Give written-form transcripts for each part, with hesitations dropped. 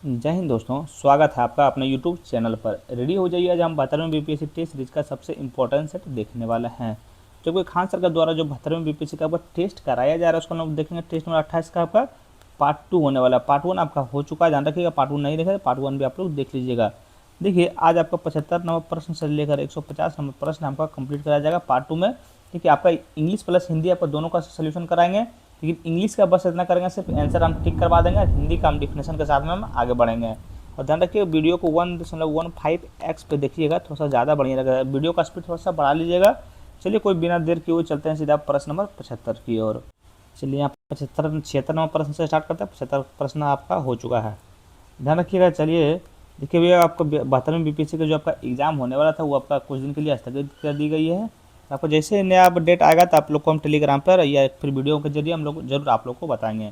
जय हिंद दोस्तों, स्वागत है आपका अपने YouTube चैनल पर। रेडी हो जाइए, आज हम 72वें बीपीएससी टेस्ट सीरीज का सबसे इंपॉर्टेंट सेट देखने वाले हैं। जो कोई खान सर का द्वारा जो 72वें बीपीएससी का आपका टेस्ट कराया जा रहा है उसको हम देखेंगे। टेस्ट नंबर 28 का आपका पार्ट 2 होने वाला है। पार्ट 1 आपका हो चुका है, ध्यान रखिएगा। पार्ट 1 नहीं देखा, पार्ट 1 भी आप लोग देख लीजिएगा। देखिए, आज आपका 75 नंबर प्रश्न से लेकर 150 नंबर प्रश्न आपका कंप्लीट कराया जाएगा पार्ट 2 में। देखिए, आपका इंग्लिश प्लस हिंदी आपका दोनों का सोल्यूशन कराएंगे, लेकिन इंग्लिश का बस इतना करेंगे, सिर्फ आंसर हम टिक करवा देंगे। हिंदी का हम डिफिनेशन के साथ में हम आगे बढ़ेंगे। और ध्यान रखिए, वीडियो को 1.15x पे देखिएगा, थोड़ा सा ज़्यादा बढ़िया लगेगा। वीडियो का स्पीड थोड़ा सा बढ़ा लीजिएगा। चलिए, कोई बिना देर किए हुए चलते हैं सीधा प्रश्न नंबर 75 की ओर। चलिए, यहाँ 76 नंबर प्रश्न से स्टार्ट करते हैं। 75 प्रश्न आपका हो चुका है, ध्यान रखिएगा। चलिए, देखिए भैया, आपको 72वें बीपीएससी का जो आपका एग्जाम होने वाला था वो आपका कुछ दिन के लिए स्थगित कर दी गई है। आपको जैसे नया अपडेट आएगा तो आप लोग को हम टेलीग्राम पर या फिर वीडियो के जरिए हम लोग जरूर आप लोग को बताएंगे।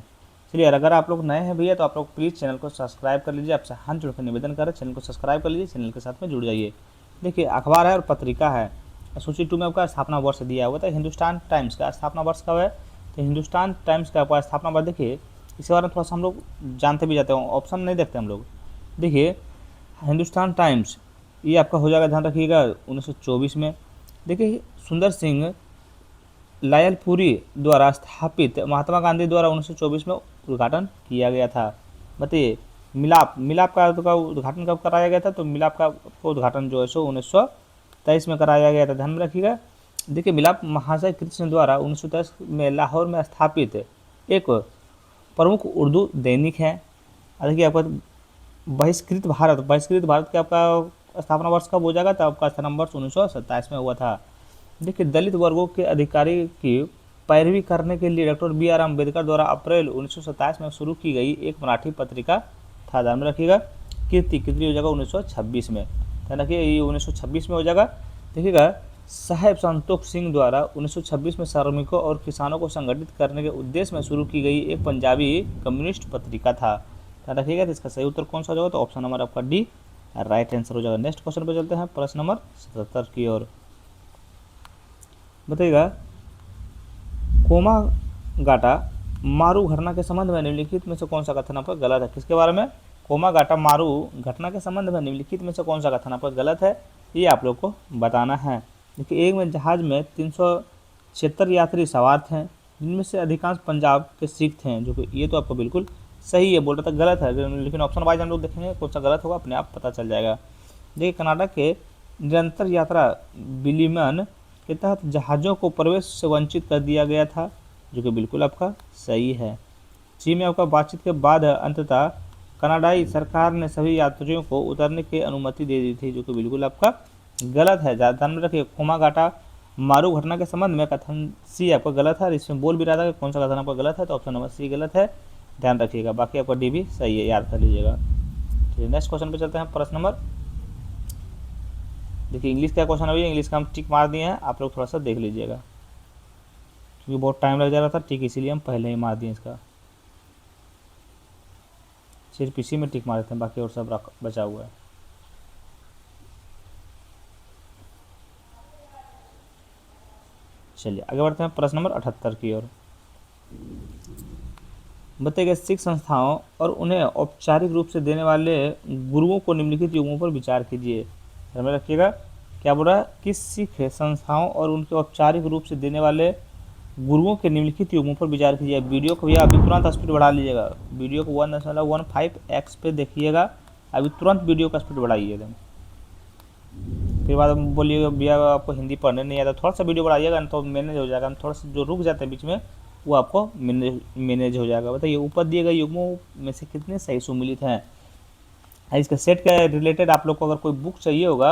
चलिए, अगर आप लोग नए हैं भैया तो आप लोग प्लीज़ चैनल को सब्सक्राइब कर लीजिए। आपसे हाथ जोड़कर निवेदन करें, चैनल को सब्सक्राइब कर लीजिए, चैनल के साथ में जुड़ जाइए। देखिए, अखबार है और पत्रिका है। सूची 2 में आपका स्थापना वर्ष दिया हुआ था। हिंदुस्तान टाइम्स का स्थापना वर्ष कब है? तो हिंदुस्तान टाइम्स का आपका स्थापना वर्ष देखिए, इसके बारे में थोड़ा सा हम लोग जानते भी जाते हैं, ऑप्शन नहीं देखते हम लोग। देखिए, हिंदुस्तान टाइम्स ये आपका हो जाएगा, ध्यान रखिएगा, 1924 में। देखिए, सुंदर सिंह लायलपुरी द्वारा स्थापित महात्मा गांधी द्वारा 1924 में उद्घाटन किया गया था। बताइए, मिलाप का उद्घाटन कब कराया गया था? तो मिलाप का उद्घाटन जो है सो 1923 में कराया गया था, ध्यान में रखिएगा। देखिए, मिलाप महाशय कृष्ण द्वारा 1923 में लाहौर में स्थापित एक प्रमुख उर्दू दैनिक है। देखिए, आपका बहिष्कृत भारत का आपका स्थापना वर्ष कब हो जाएगा? तो आपका स्थापना वर्ष 1927 में हुआ था। देखिए, दलित वर्गों के अधिकारी की पैरवी करने के लिए डॉक्टर बी आर अम्बेडकर द्वारा अप्रैल 1927 में शुरू की गई एक मराठी पत्रिका था, ध्यान में रखिएगा। कीर्ति हो जाएगा 1926 में, ध्यान रखिए, ये 1926 में हो जाएगा। देखिएगा, साहेब संतोख सिंह द्वारा 1926 में श्रमिकों और किसानों को संगठित करने के उद्देश्य में शुरू की गई एक पंजाबी कम्युनिस्ट पत्रिका था, ध्यान रखिएगा। तो इसका सही उत्तर कौन सा हो जाएगा? तो ऑप्शन नंबर आपका डी राइट आंसर हो जाएगा। नेक्स्ट क्वेश्चन पे चलते हैं, प्रश्न नंबर 77 की ओर। बताइएगा, कोमागाटा मारू घटना के संबंध में निम्नलिखित में से कौन सा कथन आपका गलत है? किसके बारे में? कोमागाटा मारू घटना के संबंध में निम्नलिखित में से कौन सा कथन आपका गलत है, ये आप लोग को बताना है। देखिए, एक में जहाज में 376 यात्री सवार थे, जिनमें से अधिकांश पंजाब के सिख थे, जो कि ये तो आपको बिल्कुल सही है, बोल रहा था गलत है, लेकिन ऑप्शन वाइज हम लोग देखेंगे कौन सा गलत होगा, अपने आप पता चल जाएगा। देखिए, कनाडा के निरंतर यात्रा विलियमन के तहत जहाज़ों को प्रवेश से वंचित कर दिया गया था, जो कि बिल्कुल आपका सही है। चीन में आपका बातचीत के बाद अंततः कनाडाई सरकार ने सभी यात्रियों को उतरने की अनुमति दे दी थी, जो कि बिल्कुल आपका गलत है। ध्यान में रखिए, कोमागाटा मारू घटना के संबंध में कथन सी आपका गलत है। इसमें बोल भी रहा था कि कौन सा कथन आपका गलत है, तो ऑप्शन नंबर सी गलत है, ध्यान रखिएगा। बाकी आपका डी भी सही है, याद कर लीजिएगा। चलिए, नेक्स्ट क्वेश्चन पे चलते हैं, प्रश्न नंबर। देखिए, इंग्लिश का क्वेश्चन अभी, इंग्लिश का हम टिक मार दिए हैं, आप लोग थोड़ा सा देख लीजिएगा, क्योंकि बहुत टाइम लग जा रहा था टिक, इसीलिए हम पहले ही मार दिए इसका। सिर्फ इसी में टिक मारते हैं, बाकी और सब बचा हुआ है। चलिए, आगे बढ़ते हैं, प्रश्न नंबर 78 की ओर। बताए गए सिख संस्थाओं और उन्हें औपचारिक रूप से देने वाले गुरुओं को निम्नलिखित युगों पर विचार कीजिए। ध्यान में रखिएगा, क्या बोल रहा है कि सिख संस्थाओं और उनके औपचारिक रूप से देने वाले गुरुओं के निम्नलिखित युगों पर विचार कीजिए। वीडियो को भैया अभी तुरंत स्पीड बढ़ा लीजिएगा, वीडियो को 1.15x पे देखिएगा, अभी तुरंत वीडियो का स्पीड बढ़ाइए एकदम। फिर बाद बोलिएगा भैया आपको हिंदी पढ़ने नहीं आता, थोड़ा सा वीडियो बढ़ाइएगा तो मैनेज हो जाएगा। हम थोड़ा सा जो रुक जाते हैं बीच में वो आपको मैनेज हो जाएगा। बताइए, ऊपर दिए गए युग्मों में से कितने सही सुमिलित हैं? इसके सेट के रिलेटेड आप लोग को अगर कोई बुक चाहिए होगा,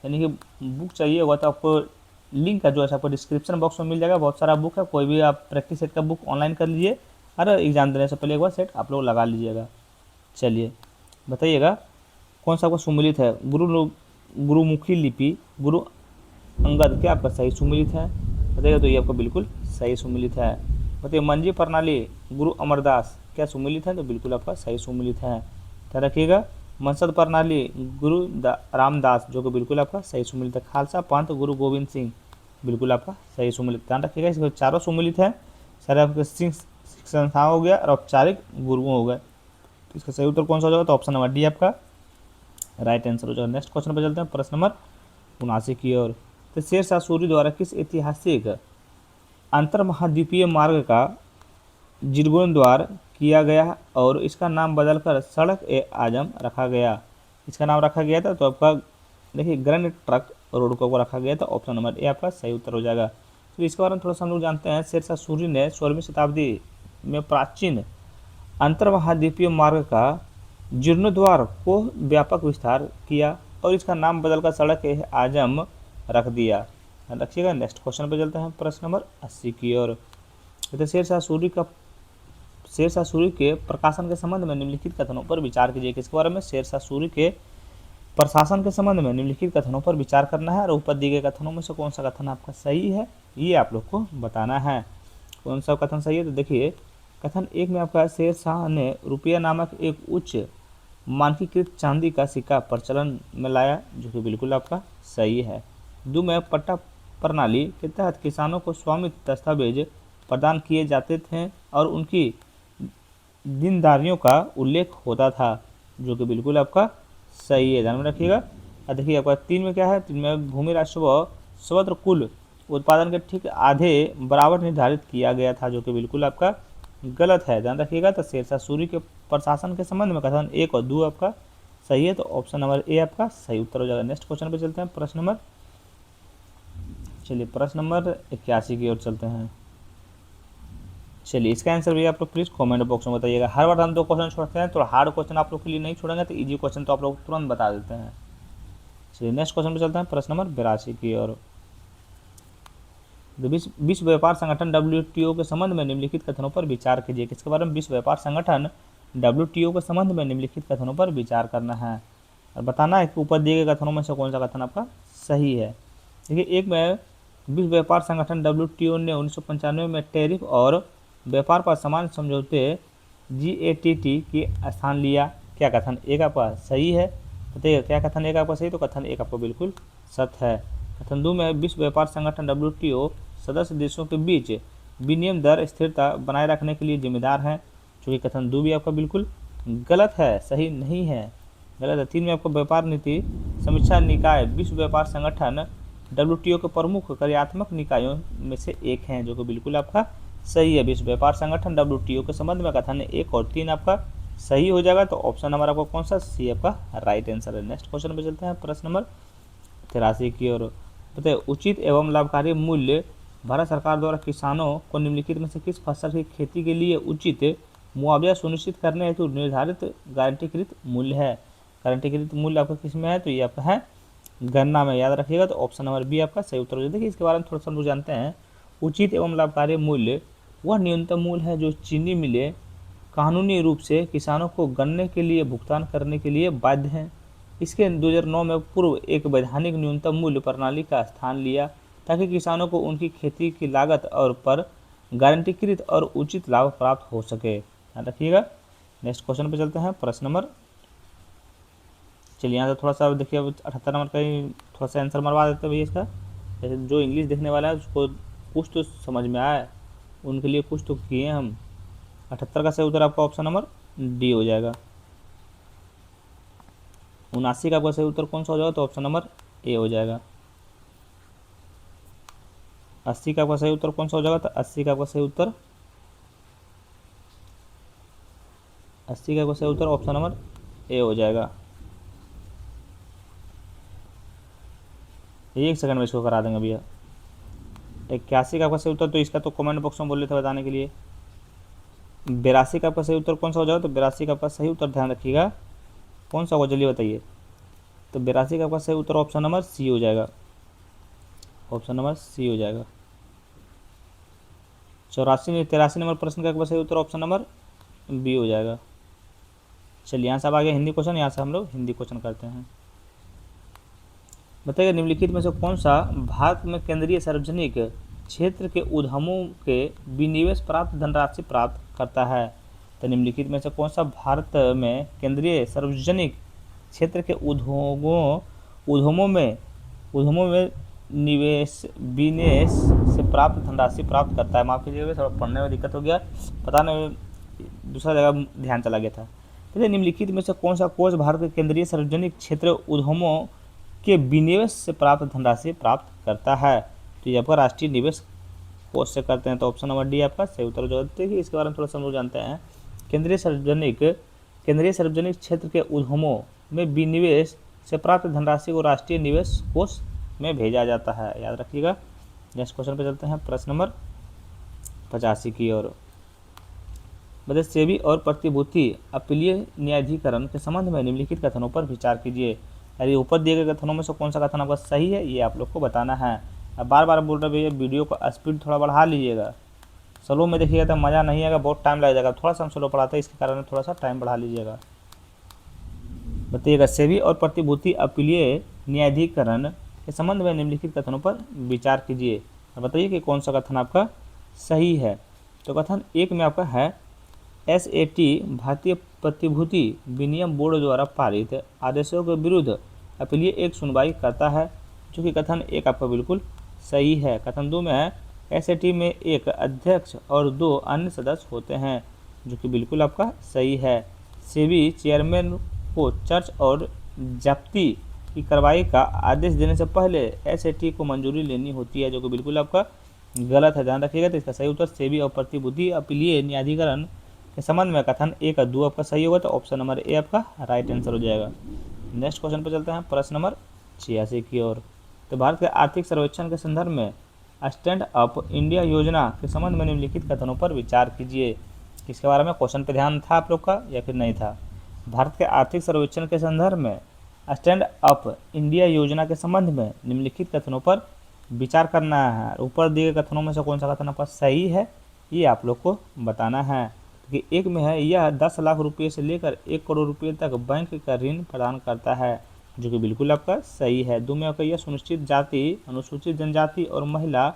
यानी कि बुक चाहिए होगा, तो आपको लिंक का जो है आपको डिस्क्रिप्शन बॉक्स में मिल जाएगा। बहुत सारा बुक है, कोई भी आप प्रैक्टिस सेट का बुक ऑनलाइन कर लीजिए, हर एग्जाम देने से पहले एक बार सेट आप लोग लगा लीजिएगा। चलिए, बताइएगा, कौन सा आपका सुमिलित है? गुरुमुखी लिपि, गुरु अंगद क्या आपका सही सुमिलित है? बताइएगा, तो ये आपका बिल्कुल सही सुमिलित है। बताइए, मंजी प्रणाली गुरु अमरदास क्या सुमिलित है? तो बिल्कुल आपका सही सुमिलित है, ध्यान रखिएगा। मनसद प्रणाली गुरु रामदास, जो कि बिल्कुल आपका सही सुमिलित है। खालसा पंथ गुरु गोविंद सिंह, बिल्कुल आपका सही सुमिलित, ध्यान रखिएगा। इसके चारों सुमिलित है, सारे आपके सिंह संस्थाओं हो गया और औपचारिक गुरुओं हो गए। इसका सही उत्तर कौन सा हो जाएगा? तो ऑप्शन नंबर डी आपका राइट आंसर हो जाएगा। नेक्स्ट क्वेश्चन पे चलते हैं, प्रश्न नंबर 79 की ओर। तो शेरशाह सूरी द्वारा किस ऐतिहासिक अंतर्महाद्वीपीय मार्ग का जीर्णोद्धार किया गया और इसका नाम बदलकर सड़क ए आजम रखा गया? इसका नाम रखा गया था तो आपका देखिए ग्रैंड ट्रक रोड को रखा गया था। ऑप्शन नंबर ए आपका सही उत्तर हो जाएगा। तो इसके बारे में थोड़ा सा हम लोग जानते हैं। शेरशाह सूरी ने 16वीं शताब्दी में प्राचीन अंतर्महाद्वीपीय मार्ग का जीर्णोद्धार को व्यापक विस्तार किया और इसका नाम बदलकर सड़क ए आजम रख दिया। ध्यान रखिएगा। नेक्स्ट क्वेश्चन पे चलते हैं, प्रश्न नंबर 80 की ओर। तो शेरशाह सूरी के प्रकाशन के संबंध में निम्नलिखित कथनों पर विचार कीजिए। किसके बारे में? शेरशाह सूरी के प्रशासन के संबंध में निम्नलिखित कथनों पर विचार करना है और ऊपर दिए गए कथनों में से कौन सा कथन आपका सही है ये आप लोग को बताना है। कौन सा कथन सही है? तो देखिए कथन एक में आपका शेरशाह ने रुपया नामक एक उच्च मानकीकृत चांदी का सिक्का प्रचलन में लाया, जो कि बिल्कुल आपका सही है। दो में पट्टा प्रणाली के तहत किसानों को स्वामित्व दस्तावेज प्रदान किए जाते थे और उनकी देनदारियों का उल्लेख होता था, जो कि बिल्कुल आपका सही है। ध्यान में रखिएगा। और देखिए आपका 3 में क्या है? 3 में भूमि राजस्व व सर्वत्र कुल उत्पादन के ठीक आधे बराबर निर्धारित किया गया था, जो कि बिल्कुल आपका गलत है। ध्यान रखिएगा। तो शेरशाह सूरी के प्रशासन के संबंध में कथन 1 और 2 आपका सही है, तो ऑप्शन नंबर ए आपका सही उत्तर हो जाएगा। नेक्स्ट क्वेश्चन पे चलते हैं, प्रश्न नंबर 81 की ओर चलते हैं। चलिए इसका आंसर भी आप लोग प्लीज़ कमेंट बॉक्स में बताइएगा। हर बार हम 2 क्वेश्चन छोड़ते हैं, तो हार्ड क्वेश्चन आप लोग के लिए नहीं छोड़ेंगे, तो इजी क्वेश्चन तो आप लोग तुरंत बता देते हैं। चलिए नेक्स्ट क्वेश्चन पे चलते हैं, प्रश्न नंबर 82 की ओर। विश्व व्यापार संगठन WTO के संबंध में निम्नलिखित कथनों पर विचार कीजिए। किसके बारे में? विश्व व्यापार संगठन WTO के संबंध में निम्नलिखित कथनों पर विचार करना है और बताना है कि ऊपर दिए गए कथनों में से कौन सा कथन आपका सही है। देखिए एक में विश्व व्यापार संगठन WTO ने 1995 में टैरिफ और व्यापार पर समान समझौते GATT की स्थान लिया। क्या कथन एक आपका सही है? बताइए क्या कथन एक आपका सही? तो कथन एक आपका बिल्कुल सत्य है। कथन 2 में विश्व व्यापार संगठन WTO सदस्य देशों के बीच विनिमय दर स्थिरता बनाए रखने के लिए जिम्मेदार है, चूँकि कथन 2 भी आपका बिल्कुल गलत है, सही नहीं है, गलत है। 3 में आपको व्यापार नीति समीक्षा निकाय विश्व व्यापार संगठन WTO के प्रमुख कार्यात्मक निकायों में से एक हैं, जो कि बिल्कुल आपका सही है। विश्व व्यापार संगठन WTO के संबंध में कथन 1 और 3 आपका सही हो जाएगा, तो ऑप्शन नंबर आपका कौन सा? सी आपका राइट आंसर है। नेक्स्ट क्वेश्चन पे चलते हैं, प्रश्न नंबर 83 की ओर। बताइए उचित एवं लाभकारी मूल्य भारत सरकार द्वारा किसानों को निम्नलिखित में से किस फसल की खेती के लिए उचित मुआवजा सुनिश्चित करने हेतु निर्धारित गारंटीकृत मूल्य है? गारंटीकृत मूल्य आपका किस में है? तो ये आपका है गन्ना में। याद रखिएगा। तो ऑप्शन नंबर बी आपका सही उत्तर हो जाएगा। देखिए इसके बारे में थोड़ा सा हम लोग जानते हैं। उचित एवं लाभकारी मूल्य वह न्यूनतम मूल्य है जो चीनी मिलें कानूनी रूप से किसानों को गन्ने के लिए भुगतान करने के लिए बाध्य हैं। इसके 2009 में पूर्व एक वैधानिक न्यूनतम मूल्य प्रणाली का स्थान लिया ताकि किसानों को उनकी खेती की लागत और पर गारंटीकृत और उचित लाभ प्राप्त हो सके। ध्यान रखिएगा। नेक्स्ट क्वेश्चन पे चलते हैं, प्रश्न नंबर, चलिए यहाँ से थोड़ा सा देखिए 78 नंबर का ही थोड़ा सा आंसर मरवा देते हैं भैया इसका। जैसे जो इंग्लिश देखने वाला है उसको कुछ तो समझ में आए, उनके लिए कुछ तो किए हम। 78 का सही उत्तर आपका ऑप्शन नंबर डी हो जाएगा। 79 का आपका सही उत्तर कौन सा हो जाएगा? तो ऑप्शन नंबर ए हो जाएगा। 80 का आपका सही उत्तर कौन सा हो जाएगा? तो 80 का आपका सही उत्तर ऑप्शन नंबर ए हो जाएगा। एक सेकंड में इसको करा देंगे भैया। 81 का आपका सही उत्तर, तो इसका तो कमेंट बॉक्स में बोले थे बताने के लिए। 82 का आपका सही उत्तर कौन सा हो जाएगा? तो 82 का आपका सही उत्तर ध्यान रखिएगा कौन सा होगा, जल्दी बताइए। तो 82 का आपका सही उत्तर ऑप्शन नंबर सी हो जाएगा। ऑप्शन नंबर सी हो जाएगा। 83 नंबर प्रश्न का आपका सही उत्तर ऑप्शन नंबर बी हो जाएगा। चलिए यहाँ से अब आगे हिंदी क्वेश्चन, यहाँ से हम लोग हिंदी क्वेश्चन करते हैं। बताइए निम्नलिखित में से कौन सा भारत में केंद्रीय सार्वजनिक क्षेत्र के उद्यमों के विनिवेश प्राप्त धनराशि प्राप्त करता है? तो निम्नलिखित में से कौन सा भारत में केंद्रीय सार्वजनिक क्षेत्र के उद्यमों में निवेश से प्राप्त धनराशि प्राप्त करता है? माफ कीजिएगा थोड़ा पढ़ने में दिक्कत हो गया, पता नहीं दूसरा जगह ध्यान चला गया था। तो निम्नलिखित में से कौन सा कोष भारत के केंद्रीय सार्वजनिक क्षेत्र उद्यमों के विनिवेश से प्राप्त धनराशि प्राप्त करता है? तो ये आपका राष्ट्रीय निवेश कोष से करते हैं, तो ऑप्शन नंबर डी आपका सही उत्तर हो जाएगा। देखिए इसके बारे में थोड़ा सा हम लोग जानते हैं। केंद्रीय सार्वजनिक क्षेत्र के उद्यमों में विनिवेश से प्राप्त धनराशि को राष्ट्रीय निवेश कोष में भेजा जाता है, याद रखिएगा। नेक्स्ट क्वेश्चन पे चलते हैं, प्रश्न नंबर 85 की ओर। बताइए सेबी और प्रतिभूति अपीलीय न्यायाधिकरण के संबंध में निम्नलिखित कथनों पर विचार कीजिए। यदि ऊपर दिए गए कथनों में से कौन सा कथन आपका सही है, ये आप लोग को बताना है। अब बार बार बोल रहे भैया वीडियो का स्पीड थोड़ा बढ़ा लीजिएगा, स्लो में देखिएगा तो मज़ा नहीं आएगा, बहुत टाइम लग जाएगा। थोड़ा सा हम स्लो पढ़ाते हैं, इसके कारण थोड़ा सा टाइम बढ़ा लीजिएगा। बताइएगा सेबी और प्रतिभूति अपीलीय न्यायाधिकरण के संबंध में निम्नलिखित कथनों पर विचार कीजिए और बताइए कि कौन सा कथन आपका सही है। तो कथन एक में आपका है SAT भारतीय प्रतिभूति विनियम बोर्ड द्वारा पारित आदेशों के विरुद्ध अपीलीय एक सुनवाई करता है, जो कि कथन एक आपका बिल्कुल सही है। कथन दो में है SAT में एक अध्यक्ष और 2 अन्य सदस्य होते हैं, जो कि बिल्कुल आपका सही है। सेबी चेयरमैन को चर्च और जब्ती की कार्रवाई का आदेश देने से पहले SAT को मंजूरी लेनी होती है, जो कि बिल्कुल आपका गलत है, ध्यान रखिएगा। तो इसका सही उत्तर सेबी और प्रतिभूति अपीलीय न्यायाधिकरण के संबंध में कथन एक और 2 आपका सही होगा, तो ऑप्शन नंबर ए आपका राइट आंसर हो जाएगा। नेक्स्ट क्वेश्चन पर चलते हैं, प्रश्न नंबर 86 की ओर। तो भारत के आर्थिक सर्वेक्षण के संदर्भ में स्टैंड अप इंडिया योजना के संबंध में निम्नलिखित कथनों पर विचार कीजिए। इसके बारे में क्वेश्चन पे ध्यान था आप लोग का या फिर नहीं था? भारत के आर्थिक सर्वेक्षण के संदर्भ में स्टैंड अप इंडिया योजना के संबंध में निम्नलिखित कथनों पर विचार करना है। ऊपर दिए गए कथनों में से कौन सा कथन आपका सही है, ये आप लोग को बताना है। कि एक में है यह 10 लाख रुपये से लेकर 1 करोड़ रुपये तक बैंक का ऋण प्रदान करता है, जो कि बिल्कुल आपका सही है। दो में आपका यह सुनिश्चित जाति, अनुसूचित जनजाति और महिला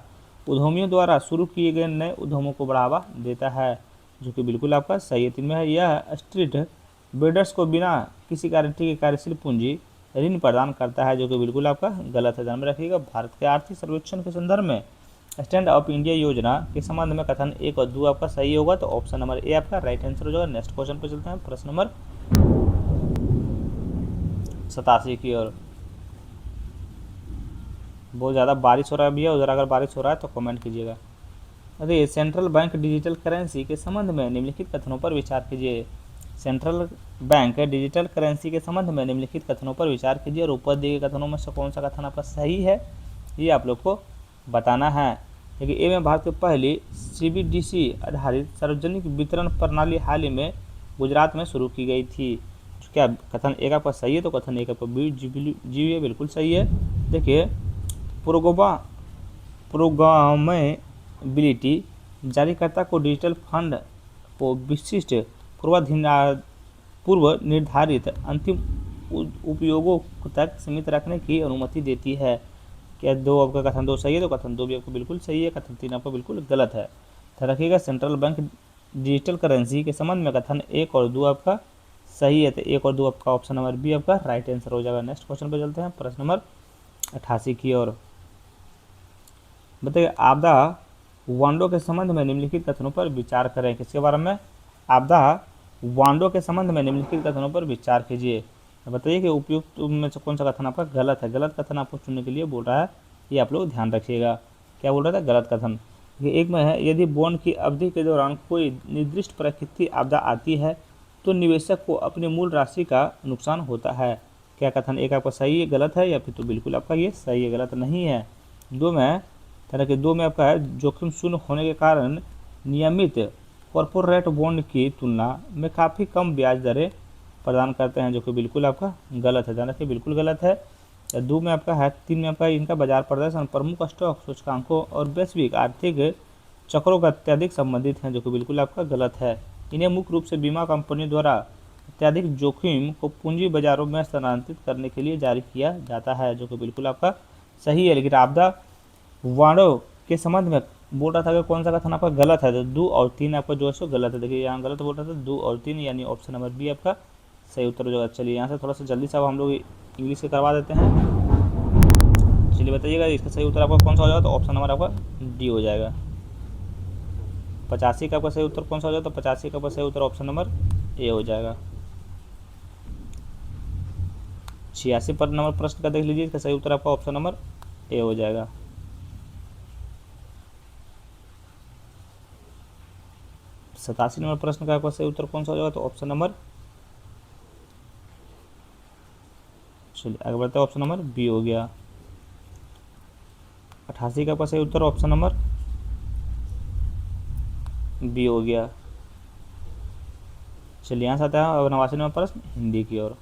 उद्यमियों द्वारा शुरू किए गए नए उद्यमों को बढ़ावा देता है, जो कि बिल्कुल आपका सही है। तीन में है यह स्ट्रीट वेंडर्स को बिना किसी गारंटी के कार्यशील पूंजी ऋण प्रदान करता है, जो कि बिल्कुल आपका गलत है, ध्यान में रखिएगा। भारत के आर्थिक सर्वेक्षण के संदर्भ में स्टैंड अप इंडिया योजना के संबंध में कथन एक और 2 आपका सही होगा, तो ऑप्शन नंबर ए आपका राइट आंसर हो जाएगा। नेक्स्ट क्वेश्चन पर चलते हैं, प्रश्न नंबर 87 की ओर। बहुत ज़्यादा बारिश हो रहा है भैया, उधर अगर बारिश हो रहा है तो कमेंट कीजिएगा। अरे सेंट्रल बैंक डिजिटल करेंसी के संबंध में निम्नलिखित कथनों पर विचार कीजिए। सेंट्रल बैंक डिजिटल करेंसी के संबंध में निम्नलिखित कथनों पर विचार कीजिए और ऊपर दिए गए कथनों में से कौन सा कथन आपका सही है, ये आप लोग को बताना है। देखिए ए में भारत की पहली CBDC आधारित सार्वजनिक वितरण प्रणाली हाल ही में गुजरात में शुरू की गई थी। क्या कथन एक आपका सही है, तो कथन एक आपका जी बिल्कुल सही है। देखिए प्रोग्रामेबिलिटी जारीकर्ता को डिजिटल फंड को विशिष्ट पूर्व निर्धारित अंतिम उपयोगों तक सीमित रखने की अनुमति देती है। क्या दो आपका कथन 2 सही है, तो कथन 2 भी आपको बिल्कुल सही है, कथन 3 आपका बिल्कुल गलत है। ध्यान रखिएगा सेंट्रल बैंक डिजिटल करेंसी के संबंध में कथन 1 और 2 आपका सही है, तो 1 और 2 आपका ऑप्शन नंबर बी आपका राइट आंसर हो जाएगा। नेक्स्ट क्वेश्चन पर चलते हैं, प्रश्न नंबर 88 की ओर। बताइए आपदा वांडो के संबंध में निम्नलिखित कथनों पर विचार करें। किसके बारे में? आपदा वांडो के संबंध में निम्नलिखित कथनों पर विचार कीजिए। बताइए कि उपयुक्त में से कौन सा कथन आपका गलत है। गलत कथन आपको चुनने के लिए बोल रहा है, ये आप लोग ध्यान रखिएगा। क्या बोल रहा था? गलत कथन। एक में है यदि बॉन्ड की अवधि के दौरान कोई निर्दिष्ट प्राकृतिक आपदा आती है तो निवेशक को अपनी मूल राशि का नुकसान होता है। क्या कथन एक आपका सही है, गलत है, या फिर तो बिल्कुल आपका ये सही है, गलत नहीं है। दो में तरह के 2 में आपका है जोखिम शून्य होने के कारण नियमित कॉर्पोरेट बॉन्ड की तुलना में काफ़ी कम ब्याज दरें प्रदान करते हैं, जो कि बिल्कुल आपका गलत है, ध्यान रखिए बिल्कुल गलत है। 2 में आपका है। 3 में आपका इनका बाजार प्रदर्शन प्रमुख स्टॉक सूचकांकों और वैश्विक आर्थिक चक्रों का अत्यधिक संबंधित है, जो कि बिल्कुल आपका गलत है। इन्हें मुख्य रूप से बीमा कंपनियों द्वारा अत्यधिक जोखिम को पूंजी बाजारों में स्थानांतरित करने के लिए जारी किया जाता है, जो कि बिल्कुल आपका सही है। लेकिन आपदा वांडो के संबंध में बोल रहा था कि कौन सा कथन आपका गलत है, तो 2 और 3 आपका जो है सो गलत है। देखिए यहाँ गलत बोल रहा था 2 और 3, यानी ऑप्शन नंबर बी आपका सही उत्तर हो जाएगा। चलिए यहाँ से थोड़ा सा जल्दी से अब हम लोग इंग्लिश से करवा देते हैं। चलिए बताइएगा इसका सही उत्तर आपका कौन सा हो जाएगा, तो ऑप्शन नंबर आपका डी हो जाएगा। 85 का आपका सही उत्तर कौन सा हो जाएगा, तो 85 का आपका सही उत्तर ऑप्शन नंबर ए हो जाएगा। 86 पर नंबर प्रश्न का देख लीजिए, इसका सही उत्तर आपका ऑप्शन नंबर ए हो जाएगा। 87 नंबर प्रश्न का आपका सही उत्तर कौन सा हो जाएगा, तो ऑप्शन नंबर, चलिए आगे बढ़ते हैं, ऑप्शन नंबर बी हो गया। 88 का आपका सही उत्तर ऑप्शन नंबर बी हो गया। चलिए यहाँ से आता है अब 89 नंबर प्रश्न हिंदी की ओर।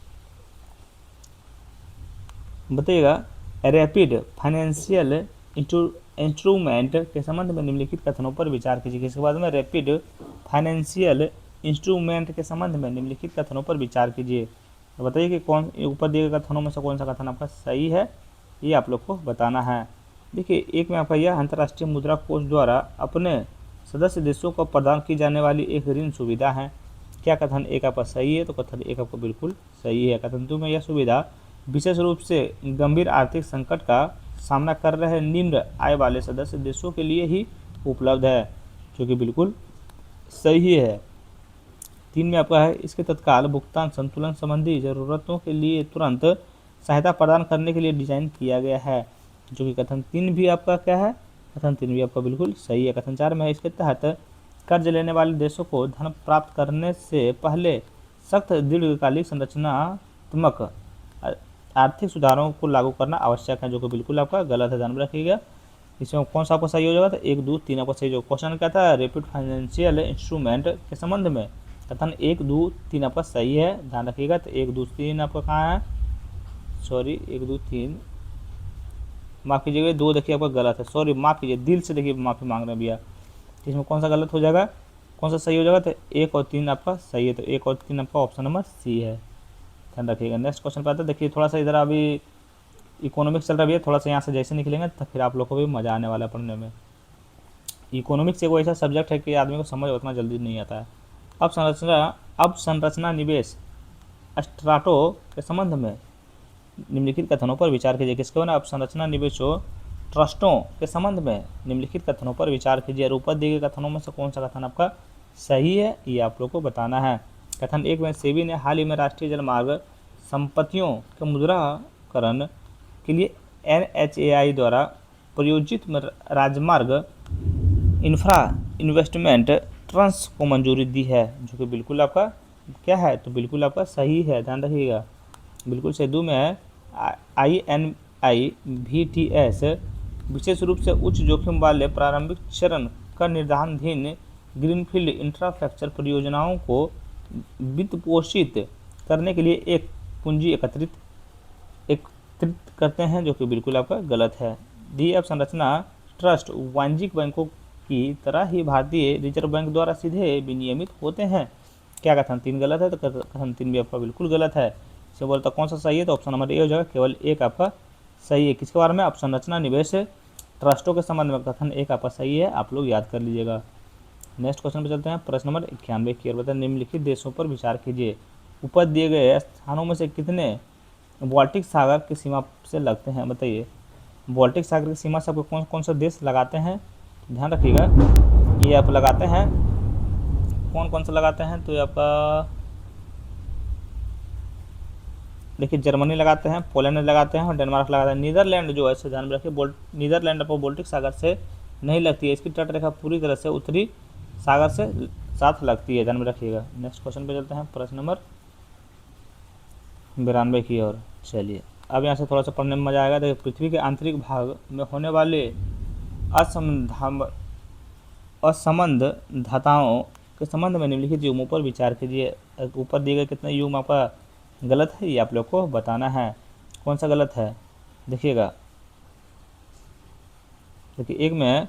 बताइएगा, रैपिड फाइनेंशियल इंस्ट्रूमेंट के संबंध में निम्नलिखित कथनों पर विचार कीजिए। इसके बाद में रैपिड फाइनेंशियल इंस्ट्रूमेंट के संबंध में निम्नलिखित कथनों पर विचार कीजिए। तो बताइए कि कौन ऊपर दिए गए कथनों में से कौन सा कथन आपका सही है, ये आप लोग को बताना है। देखिए, एक में आपका यह अंतर्राष्ट्रीय मुद्रा कोष द्वारा अपने सदस्य देशों को प्रदान की जाने वाली एक ऋण सुविधा है। क्या कथन एक आपका सही है, तो कथन एक आपका बिल्कुल सही है। कथन दो में यह सुविधा विशेष रूप से गंभीर आर्थिक संकट का सामना कर रहे निम्न आय वाले सदस्य देशों के लिए ही उपलब्ध है, जो कि बिल्कुल सही है। 3 में आपका है, इसके तत्काल भुगतान संतुलन संबंधी जरूरतों के लिए तुरंत सहायता प्रदान करने के लिए डिजाइन किया गया है, जो कि कथन 3 भी आपका क्या है, कथन 3 भी आपका बिल्कुल सही है। कथन 4 में है, इसके तहत कर्ज लेने वाले देशों को धन प्राप्त करने से पहले सख्त दीर्घकालिक संरचनात्मक आर्थिक सुधारों को लागू करना आवश्यक है, जो कि बिल्कुल आपका गलत है, ध्यान में रखिएगा। इसमें कौन सा आपका सही हो जाएगा, तो 1, 2, 3 आपका सही जो क्वेश्चन क्या था, रैपिड फाइनेंशियल इंस्ट्रूमेंट के संबंध में कथन 1, 2, 3 आपका सही है, ध्यान रखिएगा। तो 1, 2, 3 आपका कहाँ है, सॉरी 1, 2, 3 माफ़ कीजिएगा, 2 देखिए आपका गलत है, सॉरी माफ़ कीजिए, दिल से देखिए माफ़ी मांग रहे हैं भैया। इसमें कौन सा गलत हो जाएगा, कौन सा सही हो जाएगा, तो 1 और 3 आपका सही है। तो 1 और 3 आपका ऑप्शन नंबर सी है, ध्यान रखिएगा। नेक्स्ट क्वेश्चन पे आता है। देखिए थोड़ा सा इधर अभी इकोनॉमिक्स चल रहा है, थोड़ा सा यहाँ से जैसे निकलेंगे तो फिर आप लोग को भी मज़ा आने वाला है पढ़ने में। इकोनॉमिक्स एक ऐसा सब्जेक्ट है कि आदमी को समझ उतना जल्दी नहीं आता है। अब संरचना निवेश स्ट्राटो के संबंध में निम्नलिखित कथनों पर विचार कीजिए। किसके बना, अब संरचना निवेशों ट्रस्टों के संबंध में निम्नलिखित कथनों पर विचार कीजिए। ऊपर दिए गए कथनों में से कौन सा कथन आपका सही है, ये आप लोग को बताना है। कथन 1 में, सेबी ने हाल ही में राष्ट्रीय जलमार्ग संपत्तियों के मुद्राकरण के लिए NHAI द्वारा प्रायोजित राजमार्ग इंफ्रा इन्वेस्टमेंट ट्रस्ट को मंजूरी दी है, जो कि बिल्कुल आपका क्या है, तो बिल्कुल आपका सही है, ध्यान रखिएगा, बिल्कुल सही। 2 में है, INIVTS विशेष रूप से उच्च जोखिम वाले प्रारंभिक चरण का निर्धारणाधीन ग्रीनफील्ड इंफ्रास्ट्रक्चर परियोजनाओं को वित्त पोषित करने के लिए एक पूंजी एकत्रित करते हैं, जो कि बिल्कुल आपका गलत है। डी, अब संरचना ट्रस्ट वाणिज्यिक बैंकों की तरह ही भारतीय रिजर्व बैंक द्वारा सीधे विनियमित होते हैं। क्या कथन 3 गलत है, तो कथन 3 भी आपका बिल्कुल गलत है। इसे बोलता कौन सा सही है, तो ऑप्शन नंबर ए हो जाएगा, केवल 1 आपका सही है। किसके बारे में, अब संरचना निवेश ट्रस्टों के संबंध में कथन 1 आपका सही है, आप लोग याद कर लीजिएगा। नेक्स्ट क्वेश्चन पे चलते हैं, प्रश्न नंबर 91 की ओर। बताएं, निम्नलिखित देशों पर विचार कीजिए। ऊपर दिए गए स्थानों में से कितने बाल्टिक सागर की सीमा से लगते हैं, बताइए। बाल्टिक सागर की सीमा से आपको कौन कौन से देश लगाते हैं, ध्यान रखिएगा, ये आप लगाते हैं, कौन कौन से लगाते हैं, तो ये आपका देखिए जर्मनी लगाते हैं, पोलैंड लगाते हैं और डेनमार्क लगाते हैं। नीदरलैंड जो है, ध्यान में रखिए, नीदरलैंड पर बाल्टिक सागर से नहीं लगती है, इसकी तटरेखा पूरी तरह से उत्तरी सागर से साथ लगती है, ध्यान में रखिएगा। नेक्स्ट क्वेश्चन पे चलते हैं, प्रश्न नंबर 92 की ओर। चलिए अब यहाँ से थोड़ा सा पढ़ने में मजा आएगा। देखिए, पृथ्वी के आंतरिक भाग में होने वाले असंबद्ध धाताओं के संबंध में निम्नलिखित युग्मों पर विचार कीजिए। ऊपर दिए गए कितने युग्म आपका गलत है, ये आप लोग को बताना है। कौन सा गलत है, देखिएगा। देखिए, एक में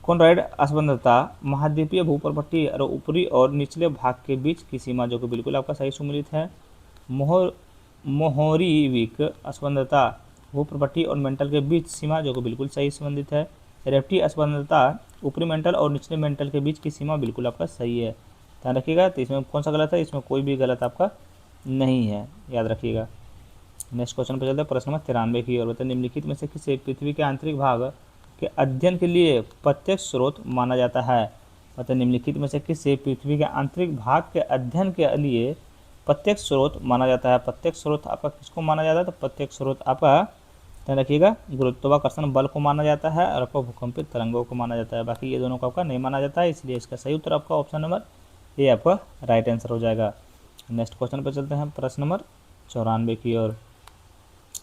कॉनराड असंबद्धता महाद्वीपीय भूप्रपट्टी और ऊपरी और निचले भाग के बीच की सीमा, जो कि बिल्कुल आपका सही सुमिलित है। मोहरीविक असंबद्धता भूप्रपट्टी और मेंटल के बीच सीमा, जो कि बिल्कुल सही संबंधित है। रेफ्टी असंबद्धता ऊपरी मेंटल और निचले मेंटल के बीच की सीमा, बिल्कुल आपका सही है, ध्यान रखिएगा। तो इसमें कौन सा गलत है, इसमें कोई भी गलत आपका नहीं है, याद रखिएगा। नेक्स्ट क्वेश्चन पर चलते हैं, प्रश्न नंबर 93 की ओर। बताइए, निम्नलिखित में से किसे पृथ्वी के आंतरिक भाग के अध्ययन के लिए प्रत्यक्ष स्रोत माना जाता है। मतलब निम्नलिखित में से किसे पृथ्वी के आंतरिक भाग के अध्ययन के लिए प्रत्यक्ष स्रोत माना जाता है। प्रत्यक्ष स्रोत आपका किसको माना जाता है? तो प्रत्यक्ष स्रोत आपका ध्यान रखिएगा गुरुत्वाकर्षण बल को माना जाता है और आपका भूकंपित तरंगों को माना जाता है। बाकी ये दोनों का आपका नहीं माना जाता है, इसलिए इसका सही उत्तर आपका ऑप्शन नंबर ए आपका राइट आंसर हो जाएगा। नेक्स्ट क्वेश्चन पर चलते हैं, प्रश्न नंबर 94 की ओर।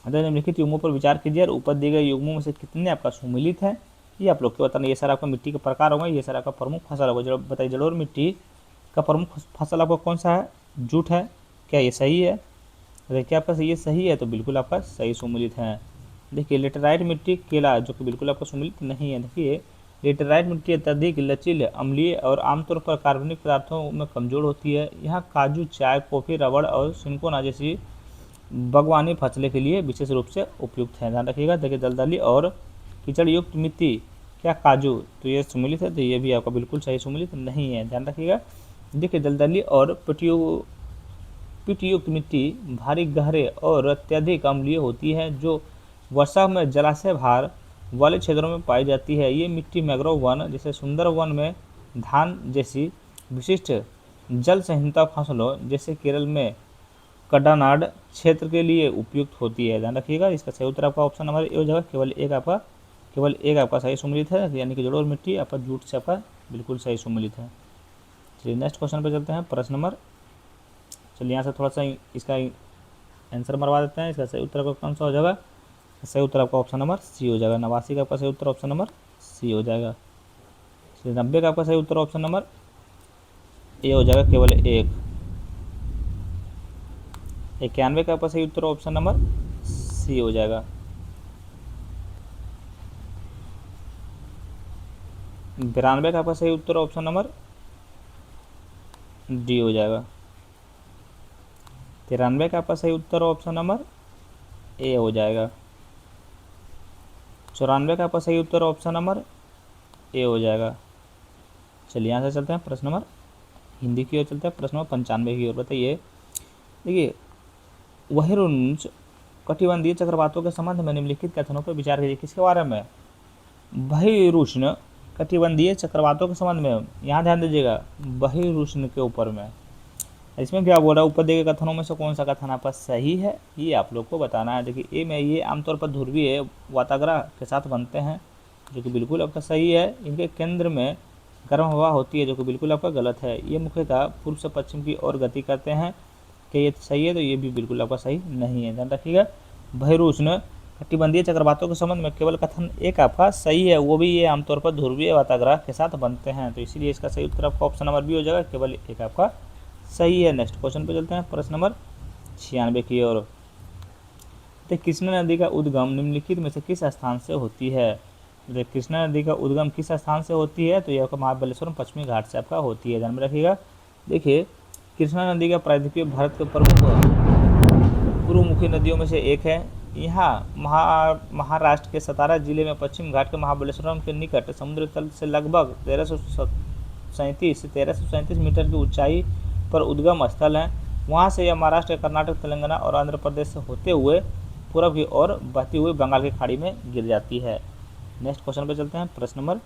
निम्नलिखित युग्मों पर विचार कीजिए और ऊपर दिए गए युग्मों में से कितने आपका सुमिलित है, ये आप लोग को बताना। ये सारा आपका मिट्टी के प्रकार होगा, ये सारा आपका प्रमुख फसल होगा। बताइए जलोढ़ मिट्टी का प्रमुख फसल आपका कौन सा है? जूट है। क्या ये सही है? देखिए आपका ये सही है, तो बिल्कुल आपका सही सुमिलित है। देखिए लेटेराइट मिट्टी केला, जो कि बिल्कुल आपका सुमिलित नहीं है। देखिए लेटेराइट मिट्टी अत्यधिक लचील, अम्लीय और आमतौर पर कार्बनिक पदार्थों में कमजोर होती है। यहाँ काजू, चाय, कॉफी, रबड़ और सिनकोना जैसी बागवानी फसलें के लिए विशेष रूप से उपयुक्त है। ध्यान रखिएगा। देखिए दलदली और कीचड़ युक्त मिट्टी, क्या काजू, तो ये सुमिलित है, तो ये भी आपका बिल्कुल सही सुमिलित नहीं है। ध्यान रखिएगा। देखिए दलदली और पिटयुक्त मिट्टी भारी, गहरे और अत्यधिक अम्लीय होती है, जो वर्षा में जलाशय भार वाले क्षेत्रों में पाई जाती है। ये मिट्टी मैंग्रोव वन जैसे सुंदर वन में धान जैसी विशिष्ट जल संहीता फसलों जैसे केरल में कडानाड क्षेत्र के लिए उपयुक्त होती है। ध्यान रखिएगा। इसका सही उत्तर आपका ऑप्शन नंबर ए हो जाएगा। केवल एक आपका सही सुमिलित है, यानी कि जलोढ़ मिट्टी आपका जूट से आपका बिल्कुल सही सुमिलित है। चलिए नेक्स्ट क्वेश्चन पर चलते हैं, प्रश्न नंबर, चलिए यहाँ से थोड़ा सा इसका आंसर मरवा देते हैं। इसका सही उत्तर आपका कौन सा हो जाएगा? सही उत्तर आपका ऑप्शन नंबर सी हो जाएगा। 89 का आपका सही उत्तर ऑप्शन नंबर सी हो जाएगा। 90 का आपका सही उत्तर ऑप्शन नंबर ए हो जाएगा, केवल एक। 91 का आपका सही उत्तर ऑप्शन नंबर सी हो जाएगा। 92 का आपका सही उत्तर ऑप्शन नंबर डी हो जाएगा। 93 का आपका सही उत्तर ऑप्शन नंबर ए हो जाएगा। 94 का आपका सही उत्तर ऑप्शन नंबर ए हो जाएगा। चलिए यहाँ से चलते हैं प्रश्न नंबर हिंदी की ओर चलते हैं, प्रश्न नंबर 95 की ओर। बताइए, देखिए बहिरुच्च कटिबंधीय चक्रवातों के संबंध में निम्नलिखित कथनों पर विचार कीजिए। किसके बारे में? बहिरुष्ण कटिबंधीय चक्रवातों के संबंध में। यहाँ ध्यान दीजिएगा, बहिरुष्ण के ऊपर में। इसमें क्या बोल रहा है? ऊपर दिए गए कथनों में से कौन सा कथन आपका सही है, ये आप लोग को बताना है। देखिए ए में ये आमतौर पर ध्रुवीय वाताग्रह के साथ बनते हैं, जो कि बिल्कुल आपका सही है। इनके केंद्र में गर्म हवा होती है, जो कि बिल्कुल आपका गलत है। ये मुख्यतः पूर्व से पश्चिम की ओर गति करते हैं, कि ये सही है, तो ये भी बिल्कुल आपका सही नहीं है। ध्यान रखिएगा। बहिरुष्ण कटिबंधीय चक्रवातों के संबंध में केवल कथन एक आपका सही है, वो भी ये आमतौर पर ध्रुवीय वाताग्रह के साथ बनते हैं, तो इसीलिए इसका सही उत्तर आपका ऑप्शन नंबर बी हो जाएगा, केवल एक आपका सही है। नेक्स्ट क्वेश्चन पे चलते हैं, प्रश्न नंबर 96 की ओर। तो कृष्णा नदी का उद्गम निम्नलिखित में से किस स्थान से होती है? कृष्णा नदी का उद्गम किस स्थान से होती है? तो यह आपका महाबलेश्वरम पश्चिमी घाट से आपका होती है। ध्यान में रखिएगा। देखिए कृष्णा नदी का प्रायद्वीपीय भारत के प्रमुख पूर्वमुखी नदियों में से एक है। यहाँ महाराष्ट्र के सतारा जिले में पश्चिम घाट के महाबलेश्वरम के निकट समुद्र तल से लगभग 1337 मीटर की ऊंचाई पर उद्गम स्थल है। वहाँ से यह महाराष्ट्र, कर्नाटक, तेलंगाना और आंध्र प्रदेश से होते हुए पूर्व की ओर बहती हुई बंगाल की खाड़ी में गिर जाती है। नेक्स्ट क्वेश्चन पर चलते हैं, प्रश्न नंबर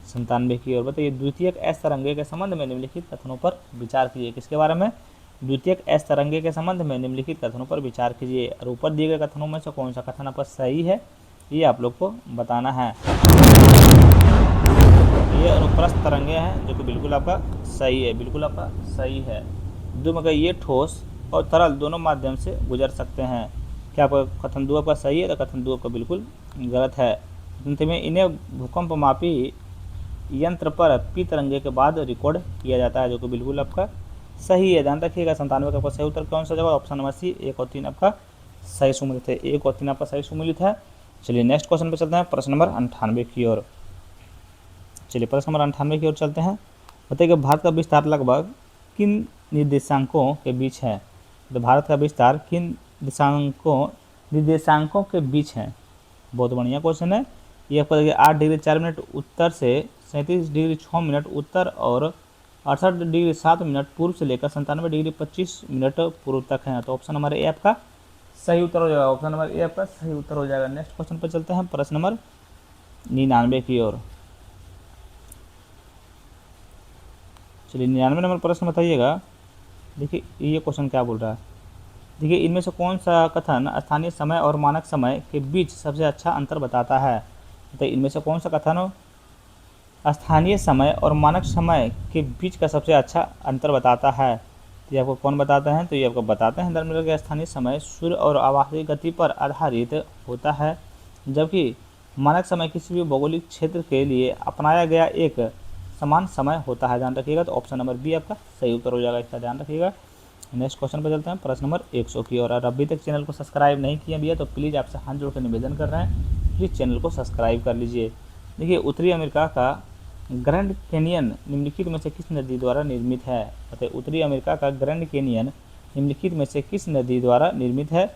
97 की ओर। बताइए द्वितीयक एस तरंगे के संबंध में निम्नलिखित कथनों पर विचार कीजिए। किसके बारे में? द्वितीयक एस तरंगे के संबंध में निम्नलिखित कथनों पर विचार कीजिए, और ऊपर दिए गए कथनों में से कौन सा कथन आपका सही है, ये आप लोग को बताना है। ये अनुप्रस्थ तरंगे हैं, जो कि बिल्कुल आपका सही है, बिल्कुल आपका सही है। मगर ये ठोस और तरल दोनों माध्यम से गुजर सकते हैं। क्या आपका कथन दो आपका सही है, तो कथन दो आपका बिल्कुल गलत है। अंत में इन्हें भूकंप मापी यंत्र पर पी तरंगे के बाद रिकॉर्ड किया जाता है, जो कि बिल्कुल आपका सही है। ध्यान रखिएगा। 97 का आपका सही उत्तर कौन सा जगह? ऑप्शन नंबर सी, 1 और 3 आपका सही सुमिलित है। 1 और 3 आपका सही सुमिलित है। चलिए नेक्स्ट क्वेश्चन पे चलते हैं, प्रश्न नंबर 98 की ओर। चलिए प्रश्न नंबर 98 की ओर चलते हैं। बताइए भारत का विस्तार लगभग किन निर्देशांकों के बीच है? तो भारत का विस्तार किन निर्देशांकों के बीच है? बहुत बढ़िया क्वेश्चन है। ये आपको देखिए 8 डिग्री 4 मिनट उत्तर से 37 डिग्री 6 मिनट उत्तर और 68 डिग्री 7 मिनट पूर्व से लेकर 97 डिग्री 25 मिनट पूर्व तक है। तो ऑप्शन नंबर ए आपका सही उत्तर हो जाएगा। ऑप्शन नंबर ए आपका सही उत्तर हो जाएगा। नेक्स्ट क्वेश्चन पर चलते हैं, प्रश्न नंबर 99 की ओर। चलिए 99 नंबर प्रश्न बताइएगा। देखिए ये क्वेश्चन क्या बोल रहा है, देखिए इनमें से कौन सा कथन स्थानीय समय और मानक समय के बीच सबसे अच्छा अंतर बताता है। तो इनमें से कौन सा कथन स्थानीय समय और मानक समय के बीच का सबसे अच्छा अंतर बताता है। तो ये आपको कौन बताता है, तो ये आपको बताते हैं धर्मनगर के स्थानीय समय सूर्य और आवासीय गति पर आधारित होता है, जबकि मानक समय किसी भी भौगोलिक क्षेत्र के लिए अपनाया गया एक समान समय होता है। ध्यान रखिएगा, तो ऑप्शन नंबर बी आपका सही उत्तर हो जाएगा, इसका ध्यान रखिएगा। नेक्स्ट क्वेश्चन पर चलते हैं, प्रश्न नंबर 100 की ओर। और अभी तक चैनल को सब्सक्राइब नहीं किया भैया तो प्लीज़ आपसे हाथ जोड़ कर निवेदन कर रहे हैं, प्लीज़ चैनल को सब्सक्राइब कर लीजिए। देखिए उत्तरी अमेरिका का ग्रैंड कैनियन निम्नलिखित में से किस नदी द्वारा निर्मित है। बताइए उत्तरी अमेरिका का ग्रैंड कैनियन निम्नलिखित में से किस नदी द्वारा निर्मित है।